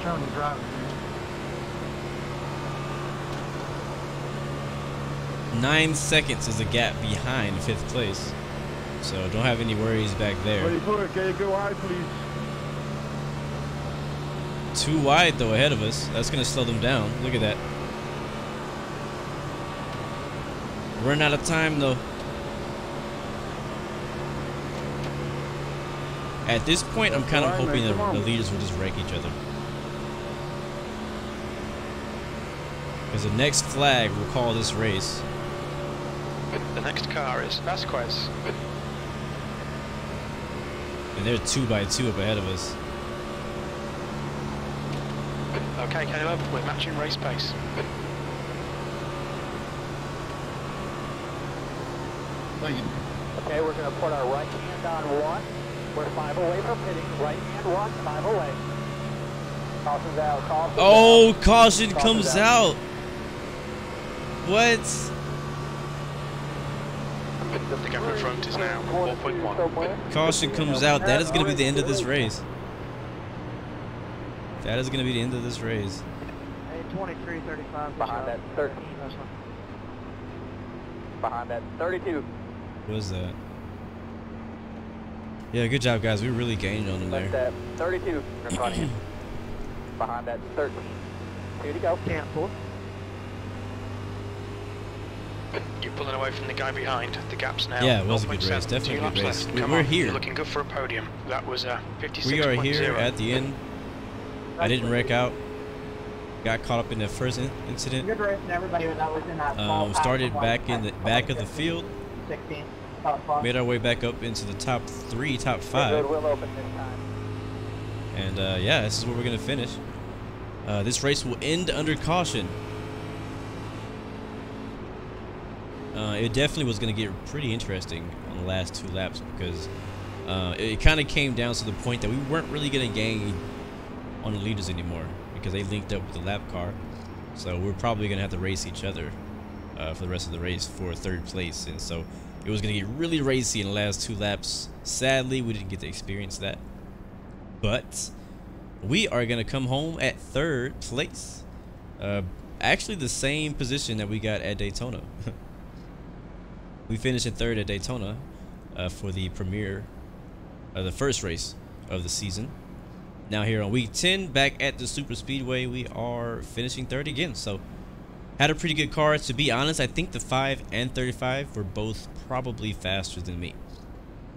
Trying to drive. 9 seconds is a gap behind 5th place, so don't have any worries back there. Can you go high, please? Too wide though ahead of us. That's gonna slow them down. Look at that. Running out of time though. At this point, I'm kind of hoping that the leaders will just wreck each other. Because the next flag will call this race. The next car is Vasquez. And they're 2 by 2 up ahead of us. Okay, Caleb, we're matching race pace. Okay, we're going to put our right hand on 1. We're 5 away from pitting. Right hand 1, 5 away. Caution's out, caution's Oh, out. caution comes out. What? The gap in front is now 4.1. Caution comes out. That is going to be the end of this race. That is going to be the end of this race. Hey, 23.35. Behind that 13. Behind that 32. What was that? Yeah, good job, guys. We really gained on them Left there. that 32 in front of you. Behind that 13. 2 to go. Can't pull. You're pulling away from the guy behind. The gap's now. Yeah, it was a good 0.7. race. Definitely a good race. Come We're on, here. You're looking good for a podium. That was 56.0. We are here at the end. I didn't wreck out. Got caught up in the first incident. Good race, and everybody that was in that small Started back in the back of the field. 16. Made our way back up into the top 3, top 5. Good, we'll open this time. And yeah, this is where we're gonna finish. This race will end under caution. It definitely was gonna get pretty interesting on the last 2 laps because it kind of came down to the point that we weren't really gonna gain on the leaders anymore because they linked up with the lap car. So we're probably gonna have to race each other for the rest of the race for 3rd place, and so it was gonna get really racy in the last 2 laps. Sadly, we didn't get to experience that, but we are going to come home at 3rd place. Actually the same position that we got at Daytona. We finished in 3rd at Daytona for the premiere, the first race of the season. Now here on week 10, back at the Super Speedway, we are finishing 3rd again. So had a pretty good car. To be honest, I think the 5 and 35 were both probably faster than me.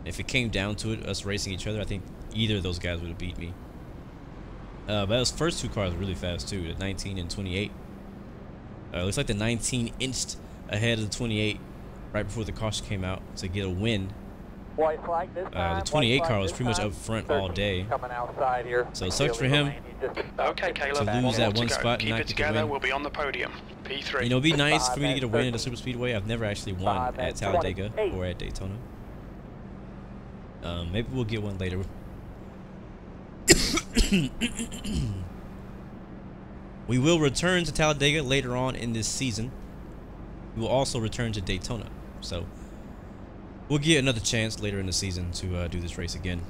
If it came down to it, us racing each other, I think either of those guys would have beat me. But those first two cars were really fast too, the 19 and 28. Looks like the 19 inched ahead of the 28 right before the caution came out to get a win. White flag this time. The 28 car was pretty much up front all day. Coming outside here. So it sucks for him Okay, Caleb, to lose that one spot and Keep not it get the together, win. we'll be on the podium. P3. You know, it'd be nice for me to get a win at the Super Speedway. I've never actually won at Talladega or at Daytona. Maybe we'll get one later. We will return to Talladega later on in this season. We will also return to Daytona. So we'll get another chance later in the season to do this race again.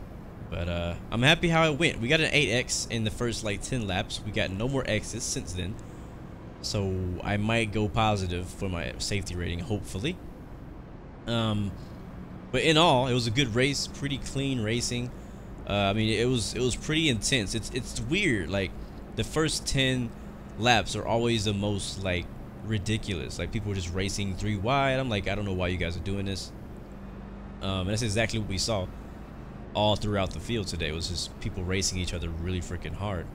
But I'm happy how it went. We got an 8X in the first like 10 laps. We got no more X's since then. So I might go positive for my safety rating, hopefully. But in all, it was a good race, pretty clean racing. I mean, it was pretty intense. It's weird. Like the first 10 laps are always the most like ridiculous. Like people were just racing 3 wide. I'm like, I don't know why you guys are doing this. And that's exactly what we saw all throughout the field today. It was just people racing each other really freaking hard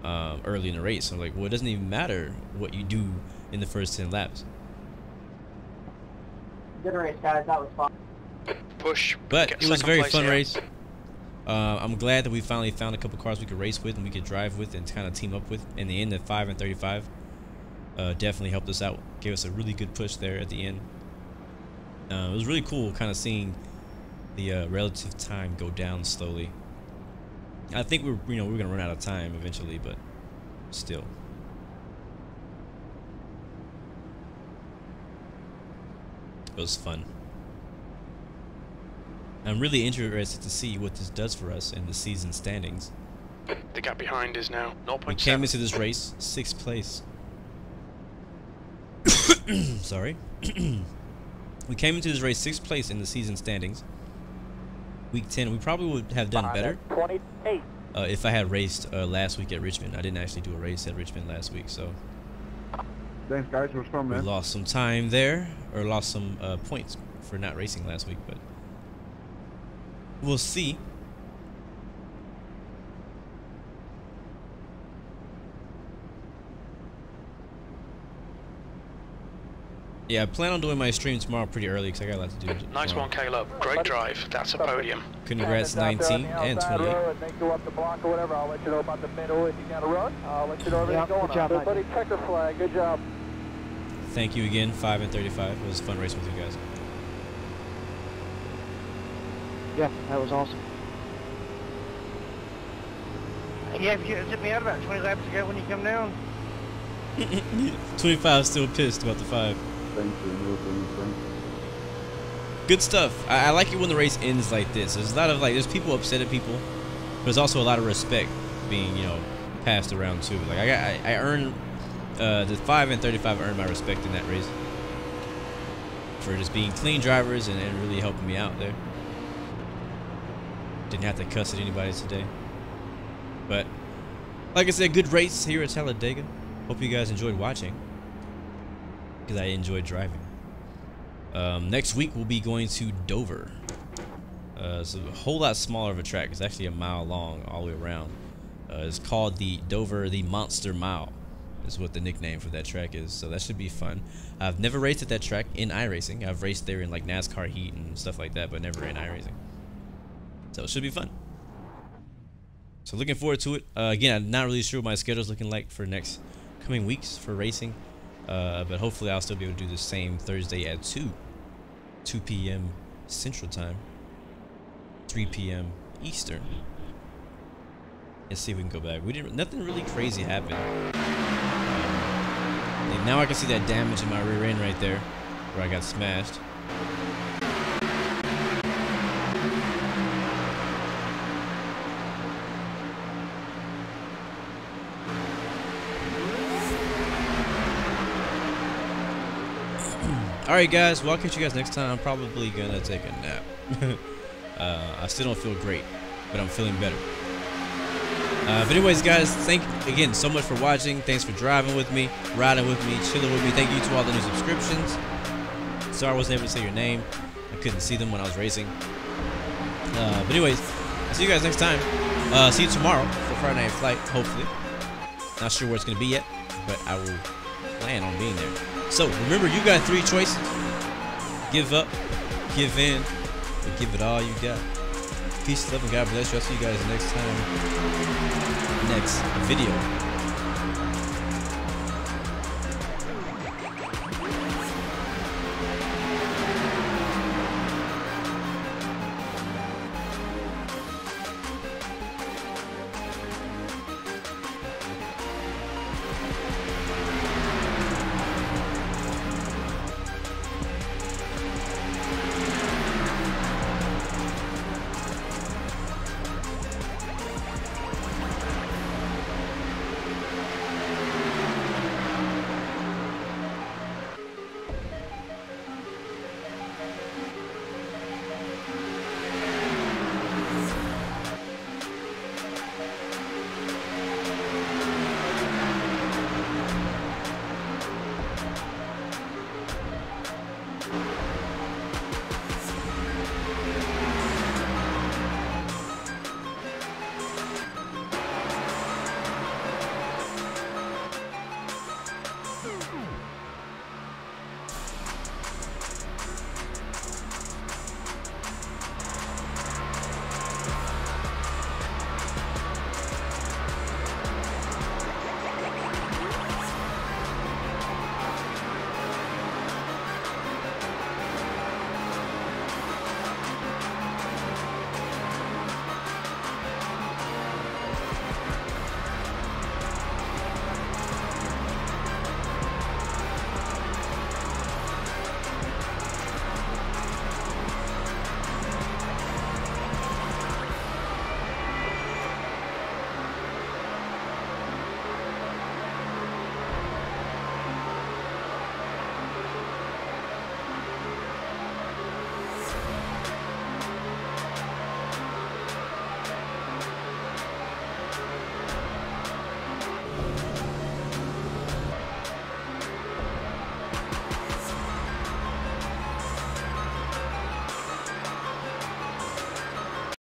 early in the race. I'm like, well, it doesn't even matter what you do in the first 10 laps. Good race, guys. That was fun. Push. But it was a very fun here. race. I'm glad that we finally found a couple cars we could race with and we could drive with and kind of team up with. In the end, the 5 and 35 definitely helped us out. Gave us a really good push there at the end. It was really cool kind of seeing the relative time go down slowly. I think we're gonna run out of time eventually, but still. It was fun. I'm really interested to see what this does for us in the season standings. The gap behind is now 0.7. We came into this race 6th place. Sorry. We came into this race 6th place in the season standings. Week 10, we probably would have done better 28. if I had raced last week at Richmond. I didn't actually do a race at Richmond last week, so Thanks, guys. What's fun, we man? lost some time there, or lost some points for not racing last week, but we'll see. Yeah, I plan on doing my stream tomorrow pretty early because I got a lot to do. Nice tomorrow. one, Caleb. Great drive. That's a podium. Congrats, 19 and 28. And then go up the block or whatever. I'll let you know about the middle if you got to run. I'll let you know everything going good job, on. Buddy, checker flag. Good job. Thank you again, 5 and 35. It was a fun racing with you guys. Yeah, that was awesome. Yeah, if you zipped me out about 20 laps ago when you come down. 25 still pissed about the 5. Thank you. Good stuff. I like it when the race ends like this. There's a lot of there's people upset at people, but there's also a lot of respect being passed around too. Like I earned the 5 and 35 earned my respect in that race for just being clean drivers and really helping me out there. Didn't have to cuss at anybody today. But like I said, good race here at Talladega. Hope you guys enjoyed watching, because I enjoyed driving. Next week we'll be going to Dover. It's a whole lot smaller of a track. It's actually a mile long all the way around. It's called the Dover the Monster Mile is what the nickname for that track is. So that should be fun. I've never raced at that track in iRacing. I've raced there in like NASCAR heat and stuff like that, but never in iRacing. So it should be fun. So looking forward to it. Again, I'm not really sure what my schedule's looking like for next coming weeks for racing, but hopefully I'll still be able to do the same Thursday at 2 p.m. Central Time, 3 p.m. Eastern. Let's see if we can go back. Nothing really crazy happened. And now I can see that damage in my rear end right there, where I got smashed. Alright guys, well I'll catch you guys next time. I'm probably gonna take a nap. I still don't feel great, but I'm feeling better. But anyways guys, thank again so much for watching. Thanks for driving with me, riding with me, chilling with me. Thank you to all the new subscriptions. Sorry I wasn't able to say your name. I couldn't see them when I was racing. But anyways, I'll see you guys next time. See you tomorrow for Friday Night Flight, hopefully. Not sure where it's going to be yet, but I will plan on being there. So, remember, you got 3 choices. Give up, give in, or give it all you got. Peace, love, and God bless you. I'll see you guys next time. Next video.